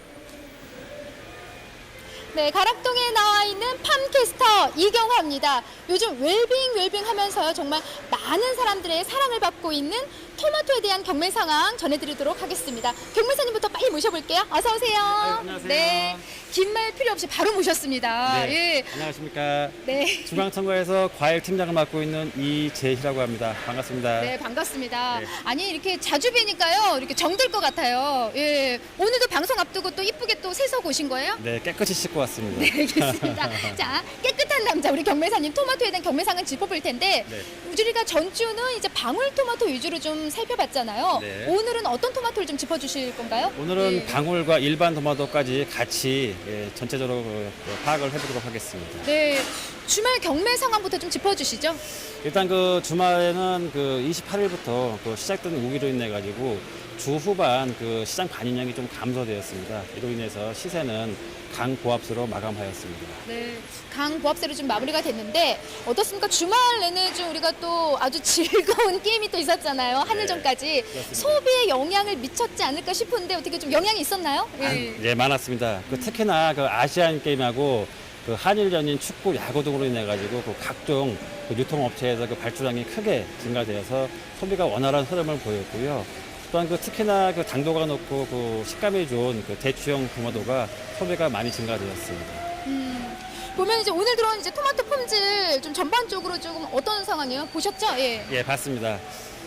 네, 가락동에 나와 있는 팜캐스터 이경화입니다. 요즘 웰빙 하면서요, 정말 많은 사람들의 사랑을 받고 있는 토마토에 대한 경매 상황 전해드리도록 하겠습니다. 경매사님부터 빨리 모셔볼게요. 어서 오세요. 안녕하세요. 네, 긴 말 필요 없이 바로 모셨습니다. 네, 예. 안녕하십니까. 네. 중앙선거에서 과일 팀장을 맡고 있는 이재희라고 합니다. 반갑습니다. 네, 반갑습니다. 네. 아니, 이렇게 자주 뵈니까요, 이렇게 정들 것 같아요. 예. 오늘도 방송 앞두고 또 이쁘게 또 세서 오신 거예요? 네, 깨끗이 씻고 왔습니다. 네, 알겠습니다. 자, 깨끗한 남자 우리 경매사님 토마토에 대한 경매상을 짚어볼 텐데 네. 우리가 전주는 이제 방울토마토 위주로 좀 살펴봤잖아요. 네. 오늘은 어떤 토마토를 좀 짚어주실 건가요? 오늘은 네. 방울과 일반 토마토까지 같이 전체적으로 파악을 해보도록 하겠습니다. 네, 주말 경매 상황부터 좀 짚어주시죠. 일단 그 주말에는 그 28일부터 그 시작된 우기로 인해 가지고 주 후반 그 시장 반입량이 좀 감소되었습니다. 이로 인해서 시세는 강보합세로 마감하였습니다. 네, 강보합세로 좀 마무리가 됐는데 어떻습니까? 주말 내내 좀 우리가 또 아주 즐거운 게임이 또 있었잖아요. 한일전까지 그렇습니다. 소비에 영향을 미쳤지 않을까 싶은데 어떻게 좀 영향이 있었나요? 네, 많았습니다. 그 특히나 그 아시안 게임하고 그 한일전인 축구, 야구 등으로 인해 가지고 그 각종 그 유통업체에서 그 발주량이 크게 증가되어서 소비가 원활한 흐름을 보였고요. 또한 그 특히나 그 당도가 높고 그 식감이 좋은 그 대추형 토마토가 소비가 많이 증가되었습니다. 보면 이제 오늘 들어온 이제 토마토 품질 좀 전반적으로 조금 어떤 상황이에요? 보셨죠? 예. 예, 봤습니다.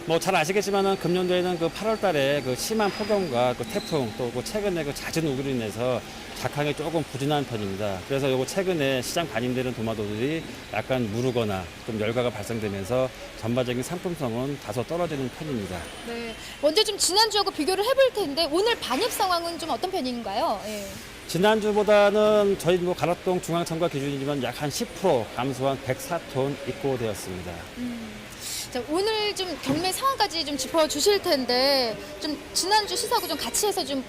뭐 잘 아시겠지만은 금년도에는 그 8월 달에 그 심한 폭염과 그 태풍 또 그 최근에 그 잦은 우기로 인해서 작황이 조금 부진한 편입니다. 그래서 요거 최근에 시장 반영되는 도마도들이 약간 무르거나 좀 열과가 발생되면서 전반적인 상품성은 다소 떨어지는 편입니다. 네. 먼저 좀 지난주하고 비교를 해볼 텐데 오늘 반입 상황은 좀 어떤 편인가요? 예. 지난주보다는 저희 뭐 가락동 중앙청과 기준이지만 약 한 10% 감소한 104톤 입고되었습니다. 자, 오늘 좀 경매 상황까지 좀 짚어주실 텐데 좀 지난주 시사하고 좀 같이 해서 좀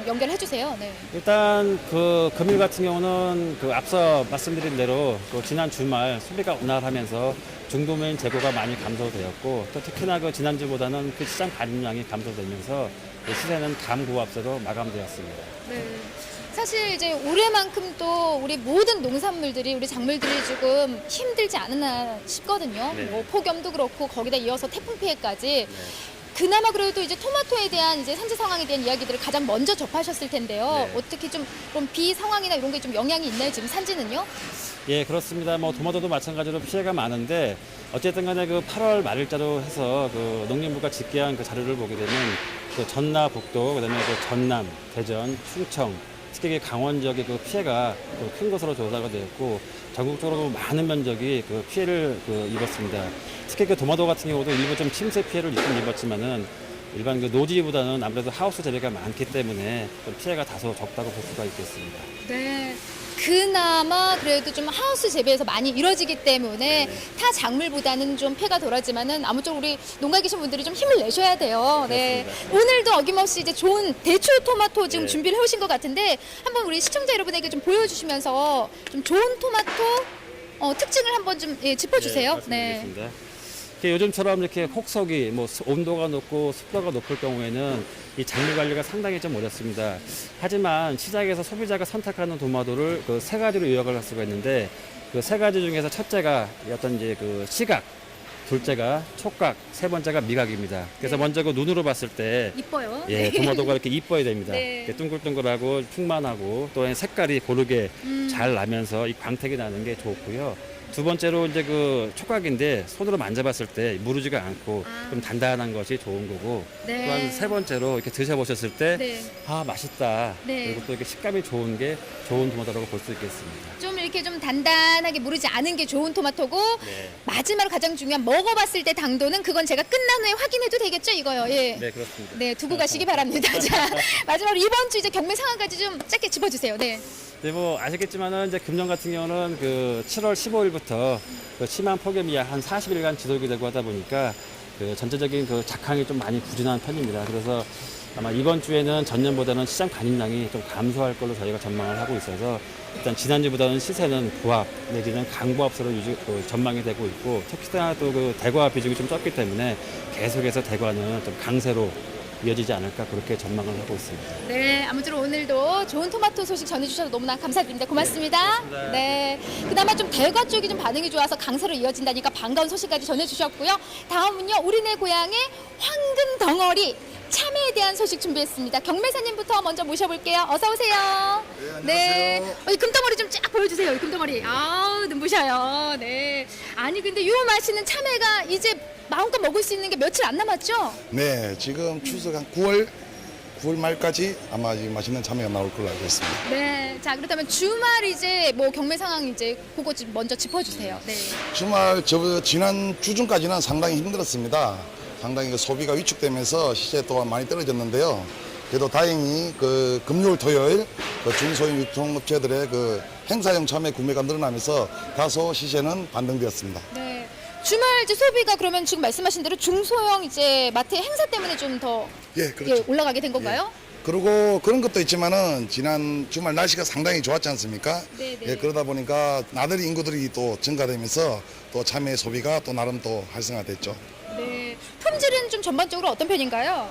연결해 주세요. 네. 일단 그 금일 같은 경우는 그 앞서 말씀드린 대로 그 지난 주말 소비가 온화하면서 중도면 재고가 많이 감소되었고 또 특히나 그 지난주보다는 그 시장 반입량이 감소되면서 그 시세는 감고압세로 마감되었습니다. 네. 사실 이제 올해만큼 또 우리 모든 농산물들이 우리 작물들이 조금 힘들지 않았나 싶거든요. 네. 뭐 폭염도 그렇고 거기다 이어서 태풍 피해까지. 그나마 그래도 이제 토마토에 대한 이제 산지 상황에 대한 이야기들을 가장 먼저 접하셨을 텐데요. 네. 어떻게 좀 그런 비 상황이나 이런 게 좀 영향이 있나요? 지금 산지는요? 예, 그렇습니다. 뭐 도마도도 마찬가지로 피해가 많은데 어쨌든 간에 그 8월 말일자로 해서 그 농림부가 집계한 그 자료를 보게 되면 그 전라북도, 그다음에 그 전남, 대전, 충청, 특히 강원 지역의 그 피해가 큰 것으로 조사가 되었고 전국적으로 많은 면적이 그 피해를 그 입었습니다. 특히 그 도마도 같은 경우도 일부 좀 침새 피해를 입었지만은 일반 그 노지보다는 아무래도 하우스 재배가 많기 때문에 좀 피해가 다소 적다고 볼 수가 있겠습니다. 네. 그나마 그래도 좀 하우스 재배에서 많이 이루어지기 때문에 타 작물보다는 좀 피해가 덜하지만은 아무쪼록 우리 농가에 계신 분들이 좀 힘을 내셔야 돼요. 네. 그렇습니다. 오늘도 어김없이 이제 좋은 대추 토마토 지금 네. 준비를 해오신 것 같은데 한번 우리 시청자 여러분에게 좀 보여주시면서 좀 좋은 토마토 특징을 한번 좀 짚어주세요. 말씀드리겠습니다. 이렇게 요즘처럼 이렇게 혹석이 뭐 온도가 높고 습도가 높을 경우에는 이 작물 관리가 상당히 좀 어렵습니다. 하지만 시장에서 소비자가 선택하는 도마도를 그 세 가지로 요약을 할 수가 있는데 그 세 가지 중에서 첫째가 어떤 이제 그 시각, 둘째가 촉각, 세 번째가 미각입니다. 그래서 네. 먼저 그 눈으로 봤을 때 이뻐요. 예, 도마도가 이렇게 이뻐야 됩니다. 네. 이렇게 둥글둥글하고 풍만하고 또 색깔이 고르게 잘 나면서 이 광택이 나는 게 좋고요. 두 번째로 이제 그 촉각인데 손으로 만져봤을 때 무르지가 않고 좀 단단한 것이 좋은 거고 네. 또한 세 번째로 이렇게 드셔보셨을 때 네. 아 맛있다 네. 그리고 또 이렇게 식감이 좋은 게 좋은 도마도라고 볼 수 있겠습니다. 좀 이렇게 좀 단단하게 무르지 않은 게 좋은 토마토고 네. 마지막으로 가장 중요한 먹어봤을 때 당도는 그건 제가 끝난 후에 확인해도 되겠죠 이거요. 예. 네 그렇습니다. 네, 두고 가시기 바랍니다. 자, 마지막으로 이번 주 이제 경매 상황까지 좀 짧게 짚어주세요. 네. 네, 뭐 아시겠지만은 이제 금년 같은 경우는 그 7월 15일부터 그 심한 폭염이 한 40일간 지속이 되고 하다 보니까 그 전체적인 그 작황이 좀 많이 부진한 편입니다. 그래서 아마 이번 주에는 전년보다는 시장 반입량이 좀 감소할 걸로 저희가 전망을 하고 있어서 일단 지난주보다는 시세는 부합 내지는 강보합세로 전망이 되고 있고 특히나 또 그 대과 비중이 좀 적기 때문에 계속해서 대과는 좀 강세로 이어지지 않을까 그렇게 전망을 하고 있습니다. 네, 아무쪼록 오늘도 좋은 토마토 소식 전해주셔서 너무나 감사드립니다. 고맙습니다. 네. 그나마 좀 대과 쪽이 좀 반응이 좋아서 강세로 이어진다니까 반가운 소식까지 전해주셨고요. 다음은요, 우리네 고향의 황금 덩어리 참외에 대한 소식 준비했습니다. 경매사님부터 먼저 모셔볼게요. 어서 오세요. 네, 안녕하세요. 이 금덩어리 좀 쫙 보여주세요. 이 금덩어리. 아우, 눈부셔요. 네. 아니 근데 요 맛있는 참외가 이제 마음껏 먹을 수 있는 게 며칠 안 남았죠? 네, 지금 추석 한 9월 말까지 아마 이 맛있는 참외가 나올 걸로 알고 있습니다. 네. 자, 그렇다면 주말 이제 뭐 경매 상황 이제 그거 좀 먼저 짚어주세요. 네. 주말 지난 주중까지는 상당히 힘들었습니다. 상당히 그 소비가 위축되면서 시세 또한 많이 떨어졌는데요. 그래도 다행히 그 금요일, 토요일 그 중소형 유통업체들의 그 행사용 참외 구매가 늘어나면서 다소 시세는 반등되었습니다. 네. 주말 이제 소비가 그러면 지금 말씀하신 대로 중소형 이제 마트의 행사 때문에 좀 더 예, 그렇죠. 올라가게 된 건가요? 그리고 그런 것도 있지만은 지난 주말 날씨가 상당히 좋았지 않습니까? 네, 네. 예, 그러다 보니까 나들이 인구들이 또 증가되면서 또 참외 소비가 또 나름 또 활성화됐죠. 네. 품질은 좀 전반적으로 어떤 편인가요?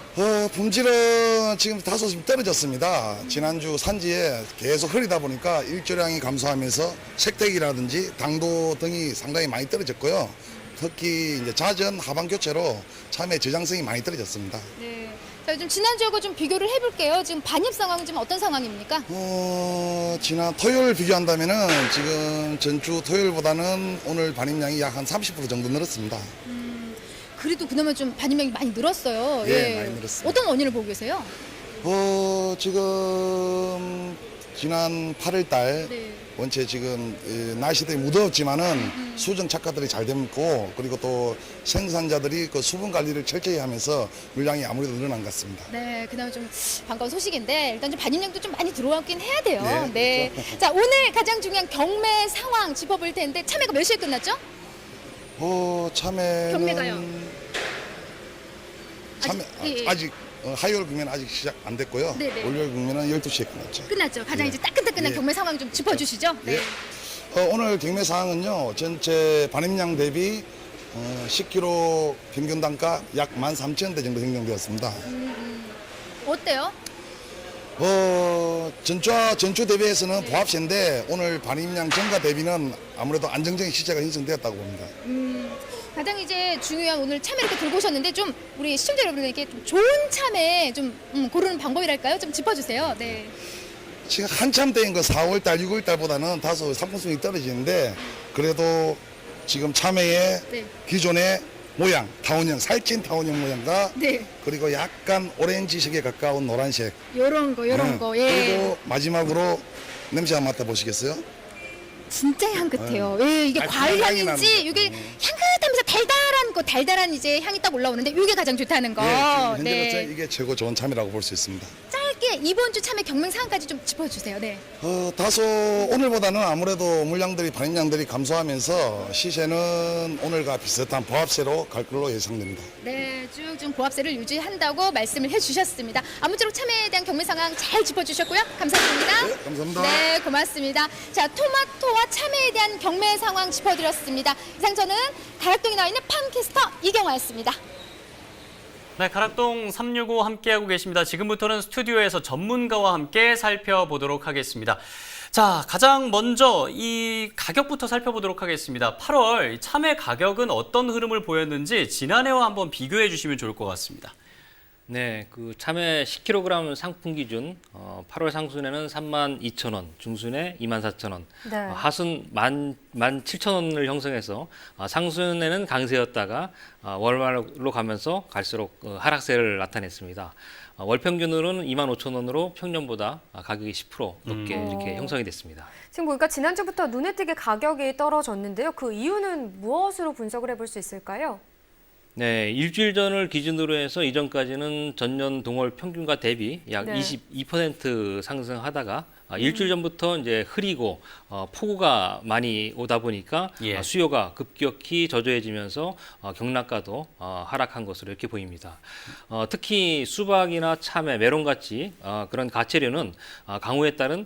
품질은 지금 다소 좀 떨어졌습니다. 지난주 산지에 계속 흐리다 보니까 일조량이 감소하면서 색택이라든지 당도 등이 상당히 많이 떨어졌고요. 특히 이제 잦은 하반 교체로 참외 저장성이 많이 떨어졌습니다. 네. 자, 좀 지난주하고 좀 비교를 해볼게요. 지금 반입 상황은 지금 어떤 상황입니까? 지난 토요일 비교한다면은 지금 전주 토요일보다는 오늘 반입량이 약 한 30% 정도 늘었습니다. 그래도 그나마 좀 반입량이 많이 늘었어요. 예, 많이 늘었습니다. 어떤 원인을 보고 계세요? 지금 지난 8월 달 네. 원체 지금 날씨들이 무더웠지만은 수정 착과들이 잘 됐고 그리고 또 생산자들이 그 수분 관리를 철저히 하면서 물량이 아무래도 늘어난 것 같습니다. 네, 그나마 좀 반가운 소식인데 일단 좀 반입량도 좀 많이 들어왔긴 해야 돼요. 네, 네. 그렇죠. 자, 오늘 가장 중요한 경매 상황 짚어볼 텐데 참외가 몇 시에 끝났죠? 참외는 경매가요? 참외 예. 아직 하이올 국면 아직 시작 안 됐고요. 네네. 월요일 국면은 12시에 끝났죠. 끝났죠. 가장 예. 이제 따끈따끈한 예. 경매 상황 좀 짚어주시죠. 네. 예. 오늘 경매 사항은요. 전체 반입량 대비 10kg 평균 단가 약 13,000원대 정도 형성되었습니다. 어때요? 전주 대비해서는 보합세인데 오늘 반입량 전가 대비는 아무래도 안정적인 시세가 형성되었다고 봅니다. 가장 이제 중요한 오늘 참외 이렇게 들고 오셨는데 좀 우리 시청자 여러분들에게 좀 좋은 참외 좀 고르는 방법이랄까요? 좀 짚어주세요. 네. 지금 한참 때인 거 4월달, 6월달보다는 다소 상품성이 떨어지는데 그래도 지금 참외의 네. 기존의 모양, 타원형, 살찐 타원형 모양과 네. 그리고 약간 오렌지색에 가까운 노란색. 요런 거. 예. 그리고 마지막으로 냄새 한번 맡아보시겠어요? 진짜 향 같아요. 예, 이게 과일 향이 향인지 나는데. 이게 향긋하면서 달달한 이제 향이 딱 올라오는데 이게 가장 좋다는 거. 예, 지금 네. 현재로서 이게 최고 좋은 참이라고 볼 수 있습니다. 짧게 이번 주 참외 경매 상황까지 좀 짚어주세요. 네. 다소 오늘보다는 아무래도 물량들이 반입량들이 감소하면서 시세는 오늘과 비슷한 보합세로 갈 걸로 예상됩니다. 네, 쭉쭉 보합세를 유지한다고 말씀을 해주셨습니다. 아무쪼록 참외에 대한 경매 상황 잘 짚어주셨고요. 감사드립니다. 네, 감사합니다. 네, 고맙습니다. 자, 토마토와 참외에 대한 경매 상황 짚어드렸습니다. 이상 저는 가락동에 나와 있는 팜캐스터 이경화였습니다. 네, 가락동 365 함께하고 계십니다. 지금부터는 스튜디오에서 전문가와 함께 살펴보도록 하겠습니다. 자, 가장 먼저 이 가격부터 살펴보도록 하겠습니다. 8월 참외 가격은 어떤 흐름을 보였는지 지난해와 한번 비교해 주시면 좋을 것 같습니다. 네, 그 참외 10kg 상품 기준 8월 상순에는 32,000원, 중순에 24,000원, 네. 하순 17,000원을 형성해서 상순에는 강세였다가 월말로 가면서 갈수록 하락세를 나타냈습니다. 월 평균으로는 25,000원으로 평년보다 가격이 10% 높게 이렇게 형성이 됐습니다. 지금 보니까 지난주부터 눈에 띄게 가격이 떨어졌는데요. 그 이유는 무엇으로 분석을 해볼 수 있을까요? 네, 일주일 전을 기준으로 해서 이전까지는 전년 동월 평균과 대비 약 네. 22% 상승하다가 일주일 전부터 이제 흐리고 폭우가 많이 오다 보니까 예. 수요가 급격히 저조해지면서 경락가도 하락한 것으로 이렇게 보입니다. 특히 수박이나 참외, 메론같이 그런 가채류는 강우에 따른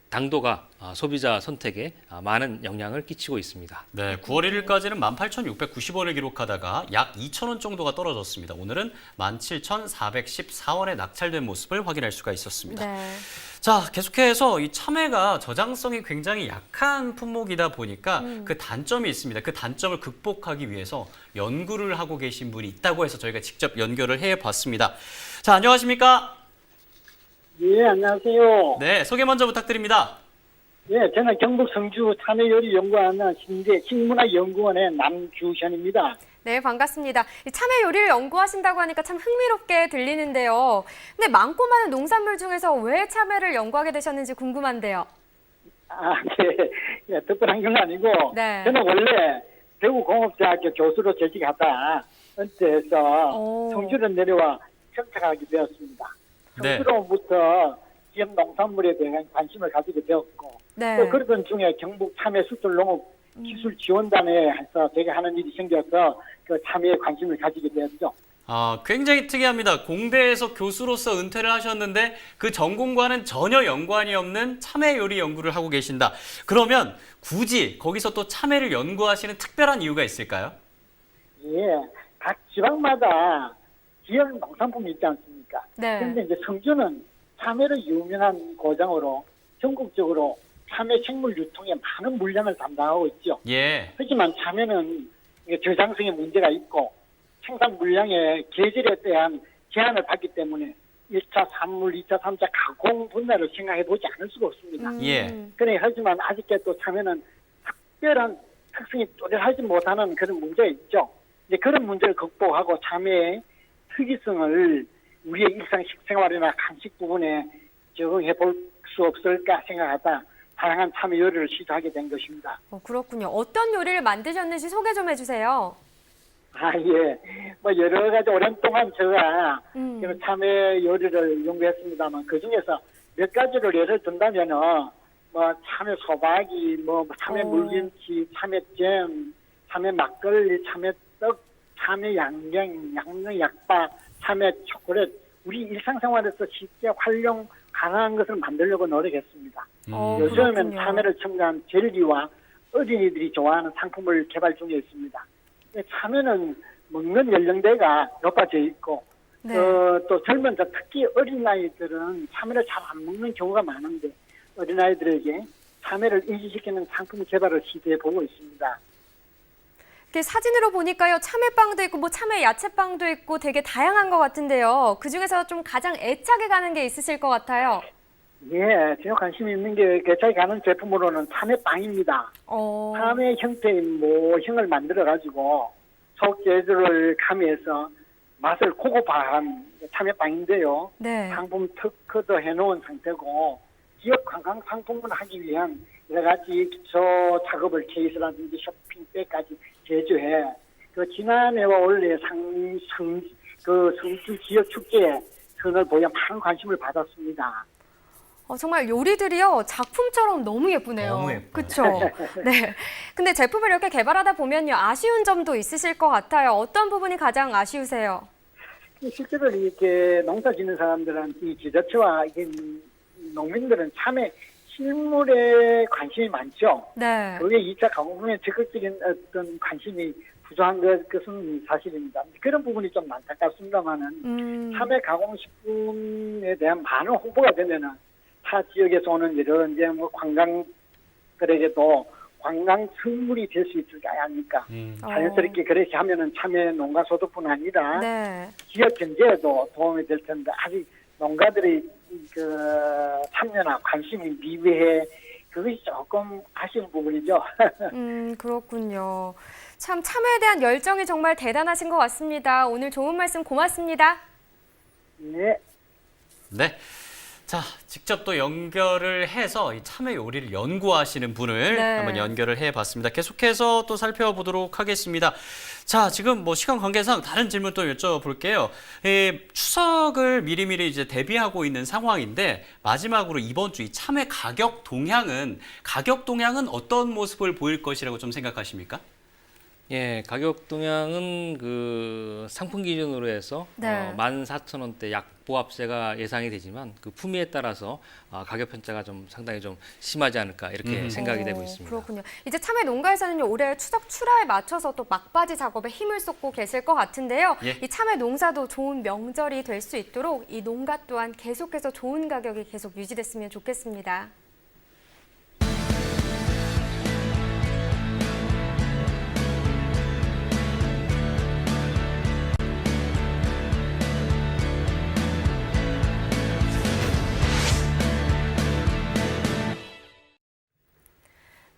당도가 소비자 선택에 많은 영향을 끼치고 있습니다. 네, 9월 1일까지는 18,690원을 기록하다가 약 2,000원 정도가 떨어졌습니다. 오늘은 17,414원에 낙찰된 모습을 확인할 수가 있었습니다. 네. 자, 계속해서 이 참외가 저장성이 굉장히 약한 품목이다 보니까 그 단점이 있습니다. 그 단점을 극복하기 위해서 연구를 하고 계신 분이 있다고 해서 저희가 직접 연결을 해봤습니다. 자, 안녕하십니까? 예, 안녕하세요. 네, 소개 먼저 부탁드립니다. 예, 저는 경북 성주 참외요리 연구하는 식문화연구원의 남규현입니다. 네, 반갑습니다. 이 참외 요리를 연구하신다고 하니까 참 흥미롭게 들리는데요. 근데 많고 많은 농산물 중에서 왜 참외를 연구하게 되셨는지 궁금한데요. 네. 예, 특별한 건 아니고, 네. 저는 원래 대구공업대학교 교수로 재직하다 은퇴해서 오. 성주로 내려와 정착하게 되었습니다. 네. 성주로부터 지역 농산물에 대한 관심을 가지게 되었고, 네. 또 그러던 중에 경북 참외 수출 농업 기술 지원단에 해서 제가 하는 일이 생겨서 그 참외에 관심을 가지게 되었죠. 굉장히 특이합니다. 공대에서 교수로서 은퇴를 하셨는데 그 전공과는 전혀 연관이 없는 참외 요리 연구를 하고 계신다. 그러면 굳이 거기서 또 참외를 연구하시는 특별한 이유가 있을까요? 예, 각 지방마다 지역 농산품이 있지 않습니까? 네. 그런데 이제 성주는 참외로 유명한 고장으로 전국적으로 참외 생물 유통에 많은 물량을 담당하고 있죠. 예. 하지만 참외는 이게 저장성에 문제가 있고 생산 물량의 계절에 대한 제한을 받기 때문에 1차 산물, 2차, 3차 가공 분야를 생각해 보지 않을 수가 없습니다. 예. 그래 하지만 아직까지 참외는 특별한 특성이 뚜렷하지 못하는 그런 문제가 있죠. 이제 그런 문제를 극복하고 참외의 특이성을 우리의 일상 식생활이나 간식 부분에 적용해 볼 수 없을까 생각하다 다양한 참외 요리를 시도하게 된 것입니다. 그렇군요. 어떤 요리를 만드셨는지 소개 좀 해주세요. 예. 뭐 여러 가지 오랜 동안 제가 음. 참외 요리를 연구했습니다만 그 중에서 몇 가지를 예를 든다면은 뭐 참외 소박이, 뭐 참외 물김치, 참외잼, 참외 막걸리, 참외떡, 참외 양갱, 양념 약밥, 참외 초콜릿. 우리 일상생활에서 쉽게 활용 가능한 것을 만들려고 노력했습니다. 요즘은 그렇군요. 참외를 첨가한 젤리와 어린이들이 좋아하는 상품을 개발 중에 있습니다. 참외는 먹는 연령대가 높아져 있고 네. 또 젊은 특히 어린아이들은 참외를 잘 안 먹는 경우가 많은데 어린아이들에게 참외를 인지시키는 상품 개발을 시도해보고 있습니다. 이렇게 사진으로 보니까요, 참외빵도 있고 뭐 참외 야채빵도 있고 되게 다양한 것 같은데요. 그중에서 좀 가장 애착이 가는 게 있으실 것 같아요. 예, 제가 관심 있는 게 개차에 가는 제품으로는 참외빵입니다. 참외 형태의 모형을 만들어가지고 속 재료를 가미해서 맛을 고급화한 참외빵인데요. 네. 상품 특허도 해놓은 상태고 지역 관광 상품을 하기 위한 여러 가지 기초 작업을 케이스라든지 쇼핑백까지 제조해 그 지난해와 올해 성주 지역 축제에 선을 보여 많은 관심을 받았습니다. 정말 요리들이요, 작품처럼 너무 예쁘네요. 너무 예뻐요. 그렇죠. 네. 근데 제품을 이렇게 개발하다 보면요, 아쉬운 점도 있으실 것 같아요. 어떤 부분이 가장 아쉬우세요? 실제로 이렇게 농사 짓는 사람들은 이 지자체와 이게 농민들은 참외 실물에 관심이 많죠. 네. 그게 2차 가공에 적극적인 어떤 관심이 부족한 것은 사실입니다. 그런 부분이 좀 안타깝습니다만은 참외 가공식품에 대한 많은 홍보가 되면은 타 지역에서 오는 이런 이제 뭐 관광들에게도 관광 선물이 될 수 있을 거 아닙니까? 자연스럽게 그렇게 하면은 참외 농가 소득뿐 아니라 네. 지역 경제에도 도움이 될 텐데 아직 농가들의 그 참여나 관심이 미비해 그것이 조금 아쉬운 부분이죠. 그렇군요. 참 참여에 대한 열정이 정말 대단하신 것 같습니다. 오늘 좋은 말씀 고맙습니다. 네. 네. 자, 직접 또 연결을 해서 이 참외 요리를 연구하시는 분을 네. 한번 연결을 해봤습니다. 계속해서 또 살펴보도록 하겠습니다. 자, 지금 뭐 시간 관계상 다른 질문 또 여쭤볼게요. 추석을 미리미리 이제 대비하고 있는 상황인데 마지막으로 이번 주 이 참외 가격 동향은 어떤 모습을 보일 것이라고 좀 생각하십니까? 예, 가격 동향은 그 상품 기준으로 해서 네. 14,000원대 약보합세가 예상이 되지만 그 품위에 따라서 가격 편차가 좀 상당히 좀 심하지 않을까 이렇게 생각이 되고 있습니다. 그렇군요. 이제 참외 농가에서는요, 올해 추석 출하에 맞춰서 또 막바지 작업에 힘을 쏟고 계실 것 같은데요. 예. 이 참외 농사도 좋은 명절이 될 수 있도록 이 농가 또한 계속해서 좋은 가격이 계속 유지됐으면 좋겠습니다.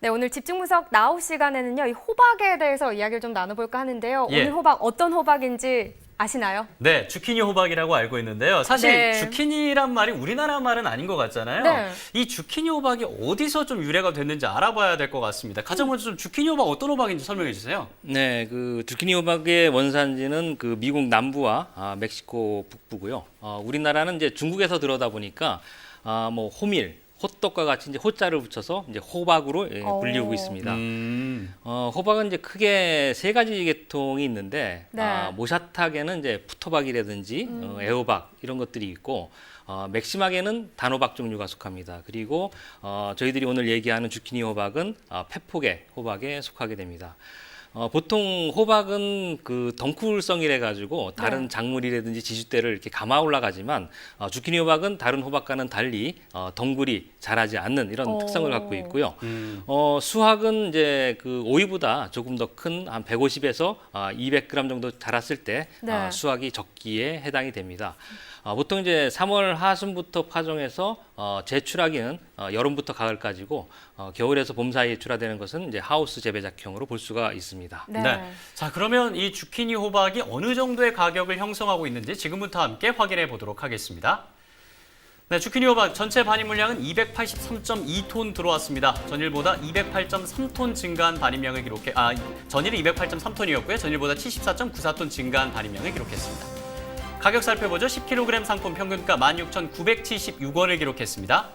네, 오늘 집중분석 나우 시간에는요, 이 호박에 대해서 이야기를 좀 나눠볼까 하는데요. 예. 오늘 호박 어떤 호박인지 아시나요? 네, 주키니 호박이라고 알고 있는데요. 사실 네. 주키니란 말이 우리나라 말은 아닌 것 같잖아요. 네. 이 주키니 호박이 어디서 좀 유래가 됐는지 알아봐야 될 것 같습니다. 가장 먼저 좀 주키니 호박 어떤 호박인지 설명해 주세요. 네, 그 주키니 호박의 원산지는 그 미국 남부와 멕시코 북부고요. 우리나라는 이제 중국에서 들어오다 보니까 뭐 호밀, 호떡과 같이 이제 호자를 붙여서 이제 호박으로 불리우고 있습니다. 호박은 이제 크게 세 가지 계통이 있는데 네. 모샤탁에는 이제 푸토박이라든지 애호박 이런 것들이 있고 맥시막에는 단호박 종류가 속합니다. 그리고 저희들이 오늘 얘기하는 주키니 호박은 페포게 호박에 속하게 됩니다. 보통 호박은 그 덩쿨성이래 가지고 다른 네. 작물이라든지 지주대를 이렇게 감아 올라가지만 주키니 호박은 다른 호박과는 달리 덩굴이 자라지 않는 이런 특성을 갖고 있고요. 수확은 이제 그 오이보다 조금 더 큰 한 150에서 200g 정도 자랐을 때 네. 수확이 적기에 해당이 됩니다. 보통 이제 3월 하순부터 파종해서 재출하기는 여름부터 가을까지고 겨울에서 봄 사이에 출하되는 것은 이제 하우스 재배작형으로 볼 수가 있습니다. 네. 자, 그러면 이 주키니 호박이 어느 정도의 가격을 형성하고 있는지 지금부터 함께 확인해 보도록 하겠습니다. 네, 주키니 호박 전체 반입 물량은 283.2톤 들어왔습니다. 전일보다 208.3톤 증가한 반입량을 전일이 208.3톤이었고요. 전일보다 74.94톤 증가한 반입량을 기록했습니다. 가격 살펴보죠. 10kg 상품 평균가 16,976원을 기록했습니다.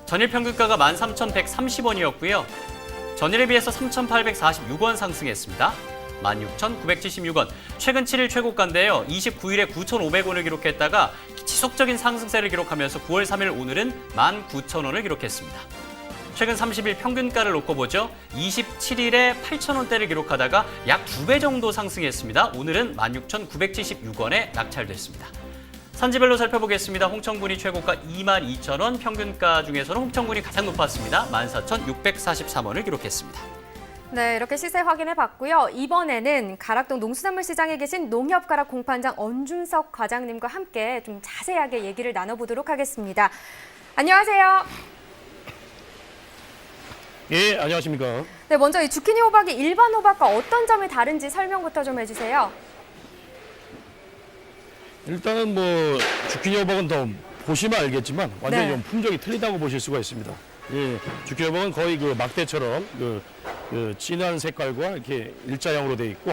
전일 평균가가 13,130원이었고요. 전일에 비해서 3,846원 상승했습니다. 16,976원. 최근 7일 최고가인데요. 29일에 9,500원을 기록했다가 지속적인 상승세를 기록하면서 9월 3일 오늘은 19,000원을 기록했습니다. 최근 30일 평균가를 놓고 보죠. 27일에 8,000원대를 기록하다가 약 2배 정도 상승했습니다. 오늘은 16,976원에 낙찰됐습니다. 산지별로 살펴보겠습니다. 홍천군이 최고가 22,000원, 평균가 중에서는 홍천군이 가장 높았습니다. 14,643원을 기록했습니다. 네, 이렇게 시세 확인해 봤고요. 이번에는 가락동 농수산물 시장에 계신 농협가락 공판장 언준석 과장님과 함께 좀 자세하게 얘기를 나눠보도록 하겠습니다. 안녕하세요. 예, 안녕하십니까. 네, 먼저 이 주키니 호박이 일반 호박과 어떤 점이 다른지 설명부터 좀 해주세요. 일단은 뭐 주키니 호박은 더 보시면 알겠지만 완전히 네. 좀 품종이 틀리다고 보실 수가 있습니다. 예, 주키니 호박은 거의 그 막대처럼 그 진한 색깔과 이렇게 일자형으로 되어 있고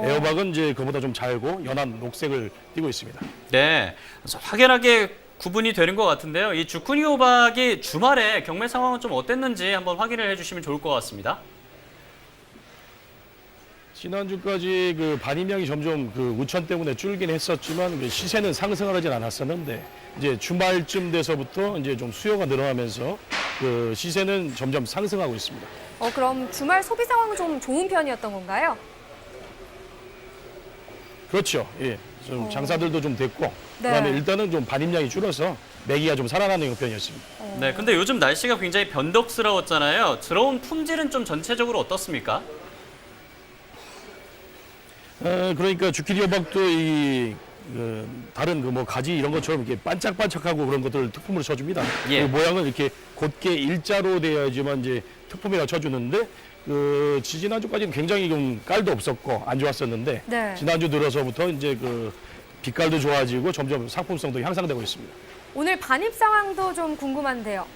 애호박은 이제 그보다 좀 잘고 연한 녹색을 띠고 있습니다. 네, 그래서 확연하게 구분이 되는 것 같은데요. 이 주키니 호박이 주말에 경매 상황은 좀 어땠는지 한번 확인을 해주시면 좋을 것 같습니다. 지난주까지 그 반입량이 점점 그 우천 때문에 줄긴 했었지만 그 시세는 상승을 하진 않았었는데 이제 주말쯤 돼서부터 이제 좀 수요가 늘어나면서 그 시세는 점점 상승하고 있습니다. 그럼 주말 소비 상황은 좀 좋은 편이었던 건가요? 그렇죠. 예. 좀 장사들도 좀 됐고 네. 그다음에 일단은 좀 반입량이 줄어서 매기가 좀 살아나는 형편이었습니다. 네, 근데 요즘 날씨가 굉장히 변덕스러웠잖아요. 들어온 품질은 좀 전체적으로 어떻습니까? 그러니까 주키니 호박도 다른 그 뭐 가지 이런 것처럼 이렇게 반짝반짝하고 그런 것들을 특품으로 쳐줍니다. 예. 그 모양은 이렇게 곧게 일자로 돼야지만 이제 특품이라 쳐주는데 그 지난주까지는 굉장히 좀 깔도 없었고 안 좋았었는데 네. 지난주 들어서부터 이제 그 빛깔도 좋아지고 점점 상품성도 향상되고 있습니다. 오늘 반입 상황도 좀 궁금한데요.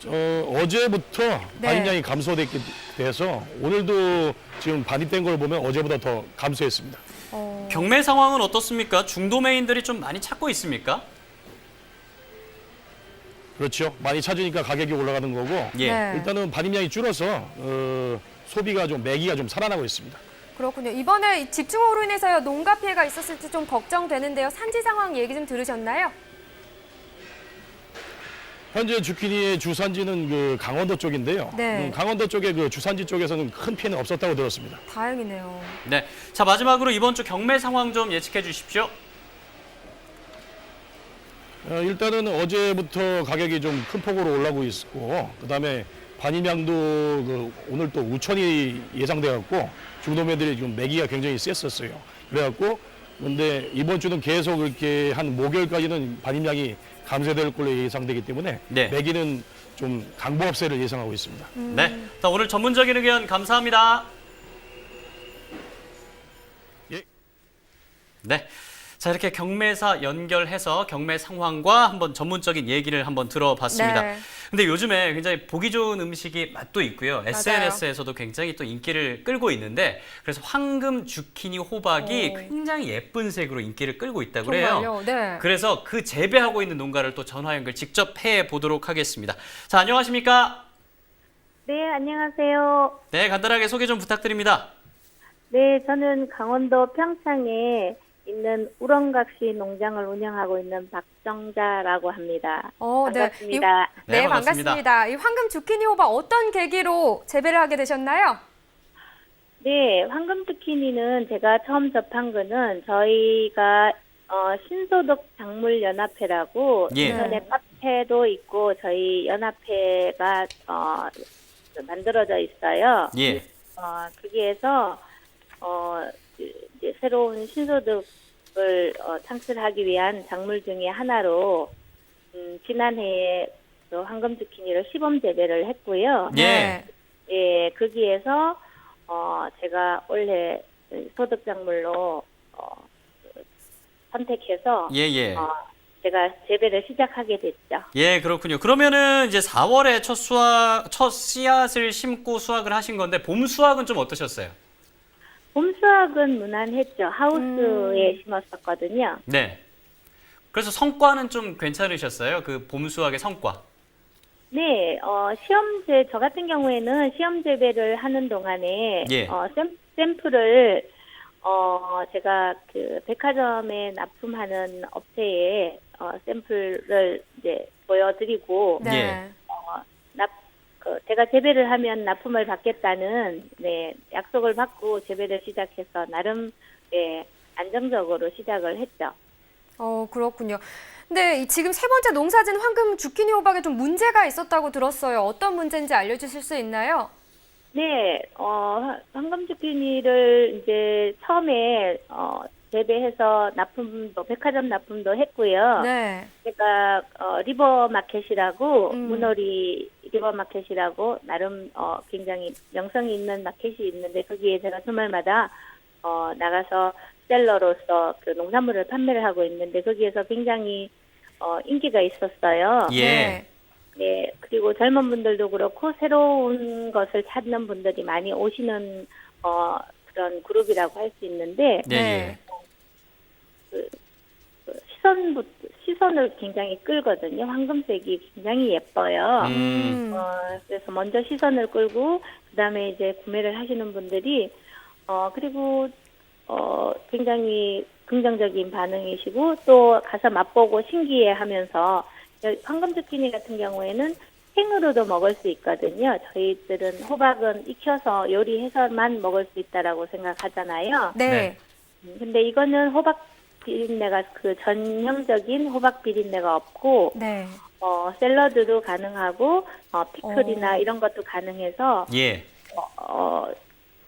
어제부터 네. 반입량이 감소됐기 돼서 오늘도 지금 반입된 걸 보면 어제보다 더 감소했습니다. 경매 상황은 어떻습니까? 중도매인들이 좀 많이 찾고 있습니까? 그렇죠. 많이 찾으니까 가격이 올라가는 거고 예. 네. 일단은 반입량이 줄어서 소비가 좀 매기가 좀 살아나고 있습니다. 그렇군요. 이번에 이 집중호우로 인해서 농가 피해가 있었을지 좀 걱정되는데요. 산지 상황 얘기 좀 들으셨나요? 현재 주키니의 주산지는 그 강원도 쪽인데요. 네. 강원도 쪽에 그 주산지 쪽에서는 큰 피해는 없었다고 들었습니다. 다행이네요. 네. 자, 마지막으로 이번 주 경매 상황 좀 예측해 주십시오. 일단은 어제부터 가격이 좀 큰 폭으로 올라오고 있고 그다음에 반입량도 오늘 또 우천이 예상돼 갖고 중도매들이 지금 매기가 굉장히 셌었어요. 그래갖고 근데 이번 주는 계속 이렇게 한 목요일까지는 반입량이 감소될 걸로 예상되기 때문에 네. 매기는 좀 강보합세를 예상하고 있습니다. 네. 자, 오늘 전문적인 의견 감사합니다. 예. 네. 자, 이렇게 경매사 연결해서 경매 상황과 한번 전문적인 얘기를 한번 들어봤습니다. 네. 근데 요즘에 굉장히 보기 좋은 음식이 맛도 있고요. SNS에서도 굉장히 또 인기를 끌고 있는데 그래서 황금 주키니 호박이 굉장히 예쁜 색으로 인기를 끌고 있다고 그래요. 정말요? 네. 그래서 그 재배하고 있는 농가를 또 전화 연결 직접 해 보도록 하겠습니다. 자, 안녕하십니까? 네, 안녕하세요. 네, 간단하게 소개 좀 부탁드립니다. 네, 저는 강원도 평창에 있는 우렁각시 농장을 운영하고 있는 박정자라고 합니다. 반갑습니다. 네, 네, 반갑습니다. 이 황금 주키니 호박 어떤 계기로 재배를 하게 되셨나요? 네, 황금 주키니는 제가 처음 접한 거는 저희가 신소득 작물 연합회라고 예. 인터넷 카페도 있고 저희 연합회가 만들어져 있어요. 예. 거기에서 이제 새로운 신소득을 창출하기 위한 작물 중에 하나로 지난해에 그 황금 zucchini를 시범 재배를 했고요. 예. 예, 거기에서 제가 올해 소득 작물로 선택해서 예. 제가 재배를 시작하게 됐죠. 예, 그렇군요. 그러면은 이제 4월에 첫 씨앗을 심고 수확을 하신 건데 봄 수확은 좀 어떠셨어요? 봄 수확은 무난했죠. 하우스에 심었었거든요. 네. 그래서 성과는 좀 괜찮으셨어요? 그 봄 수확의 성과. 네, 저 같은 경우에는 시험 재배를 하는 동안에 예. 샘플을 제가 그 백화점에 납품하는 업체에 샘플을 이제 보여드리고 네. 제가 재배를 하면 납품을 받겠다는 약속을 받고 재배를 시작해서 나름 안정적으로 시작을 했죠. 그렇군요. 근데 지금 세 번째 농사진 황금 주키니 호박에 좀 문제가 있었다고 들었어요. 어떤 문제인지 알려주실 수 있나요? 네, 황금 zucchini를 이제 처음에 재배해서 백화점 납품도 했고요. 네. 제가 리버마켓이라고 문어리 리버마켓이라고 나름 굉장히 명성이 있는 마켓이 있는데 거기에 제가 주말마다 나가서 셀러로서 그 농산물을 판매를 하고 있는데 거기에서 굉장히 인기가 있었어요. 예. 네, 그리고 젊은 분들도 그렇고 새로운 것을 찾는 분들이 많이 오시는 그런 그룹이라고 할 수 있는데 네. 시선을 굉장히 끌거든요. 황금색이 굉장히 예뻐요. 그래서 먼저 시선을 끌고 그다음에 이제 구매를 하시는 분들이 그리고 굉장히 긍정적인 반응이시고 또 가서 맛보고 신기해하면서 황금 zucchini 같은 경우에는 생으로도 먹을 수 있거든요. 저희들은 호박은 익혀서 요리해서만 먹을 수 있다라고 생각하잖아요. 네. 근데 이거는 호박 비린내가 그 전형적인 호박 비린내가 없고 네. 샐러드도 가능하고 피클이나 이런 것도 가능해서 예.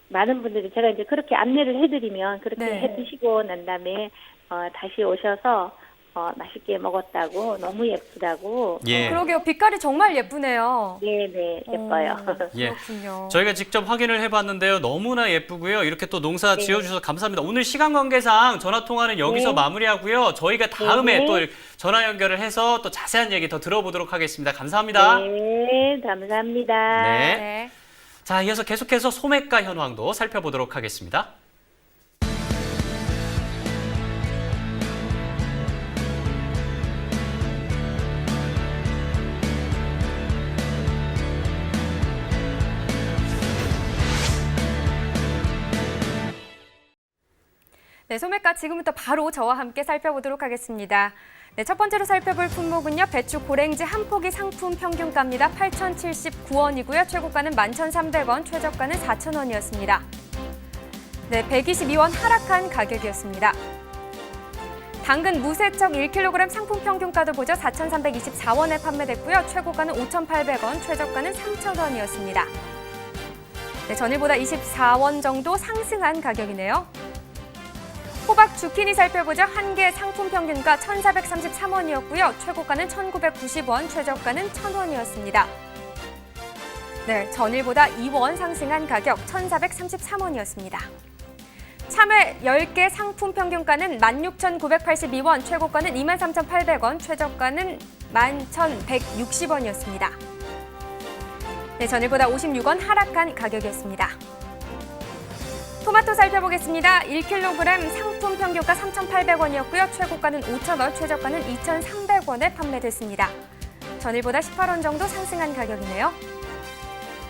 많은 분들이 제가 이제 그렇게 안내를 해드리면 그렇게 네. 해드시고 난 다음에 다시 오셔서 맛있게 먹었다고 너무 예쁘다고. 예. 그러게요. 빛깔이 정말 예쁘네요. 네네 예뻐요. 예. 그렇군요. 저희가 직접 확인을 해봤는데요. 너무나 예쁘고요. 이렇게 또 농사 지어주셔서 감사합니다. 오늘 시간 관계상 전화 통화는 여기서 마무리하고요. 저희가 다음에 또 전화 연결을 해서 또 자세한 얘기 더 들어보도록 하겠습니다. 감사합니다. 네 감사합니다. 네. 네. 자, 이어서 계속해서 소매가 현황도 살펴보도록 하겠습니다. 네, 소매가 지금부터 바로 저와 함께 살펴보도록 하겠습니다. 네, 첫 번째로 살펴볼 품목은요. 배추 고랭지 한 포기 상품 평균가입니다. 8,079원이고요. 최고가는 11,300원, 최저가는 4,000원이었습니다. 네, 122원 하락한 가격이었습니다. 당근 무세척 1kg 상품 평균가도 보죠. 4,324원에 판매됐고요. 최고가는 5,800원, 최저가는 3,000원이었습니다. 네, 전일보다 24원 정도 상승한 가격이네요. 호박 주키니 살펴보죠. 한 개 상품 평균가 1,433원이었고요. 최고가는 1,990원, 최저가는 1,000원이었습니다. 네, 전일보다 2원 상승한 가격 1,433원이었습니다. 참외 10개 상품 평균가는 16,982원, 최고가는 23,800원, 최저가는 11,160원이었습니다. 네, 전일보다 56원 하락한 가격이었습니다. 토마토 살펴보겠습니다. 1kg 상품 평균가 3,800원이었고요. 최고가는 5,000원, 최저가는 2,300원에 판매됐습니다. 전일보다 18원 정도 상승한 가격이네요.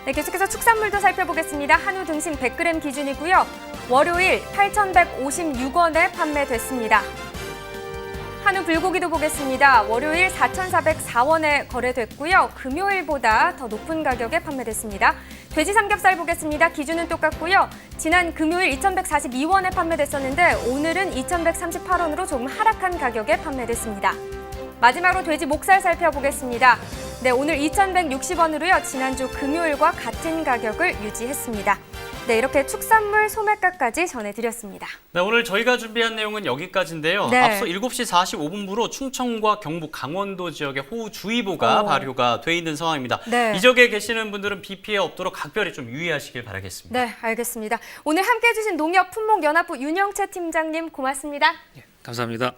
네, 계속해서 축산물도 살펴보겠습니다. 한우 등심 100g 기준이고요. 월요일 8,156원에 판매됐습니다. 한우 불고기도 보겠습니다. 월요일 4,404원에 거래됐고요. 금요일보다 더 높은 가격에 판매됐습니다. 돼지 삼겹살 보겠습니다. 기준은 똑같고요. 지난 금요일 2,142원에 판매됐었는데 오늘은 2,138원으로 조금 하락한 가격에 판매됐습니다. 마지막으로 돼지 목살 살펴보겠습니다. 네, 오늘 2,160원으로요. 지난주 금요일과 같은 가격을 유지했습니다. 네, 이렇게 축산물 소매가까지 전해드렸습니다. 네, 오늘 저희가 준비한 내용은 여기까지인데요. 네. 앞서 7시 45분부로 충청과 경북, 강원도 지역에 호우주의보가 발효가 돼 있는 상황입니다. 네. 이 지역에 계시는 분들은 비 피해 없도록 각별히 좀 유의하시길 바라겠습니다. 네, 알겠습니다. 오늘 함께해 주신 농협품목연합부 윤영채 팀장님 고맙습니다. 감사합니다.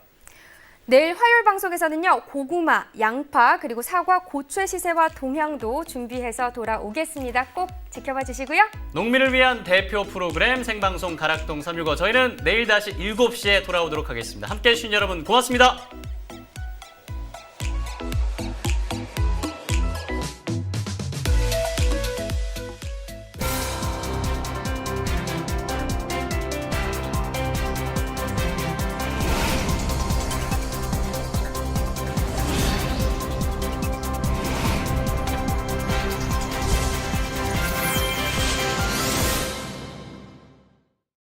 내일 화요일 방송에서는요, 고구마, 양파, 그리고 사과, 고추의 시세와 동향도 준비해서 돌아오겠습니다. 꼭 지켜봐 주시고요. 농민을 위한 대표 프로그램 생방송 가락동 365. 저희는 내일 다시 7시에 돌아오도록 하겠습니다. 함께해 주신 여러분 고맙습니다.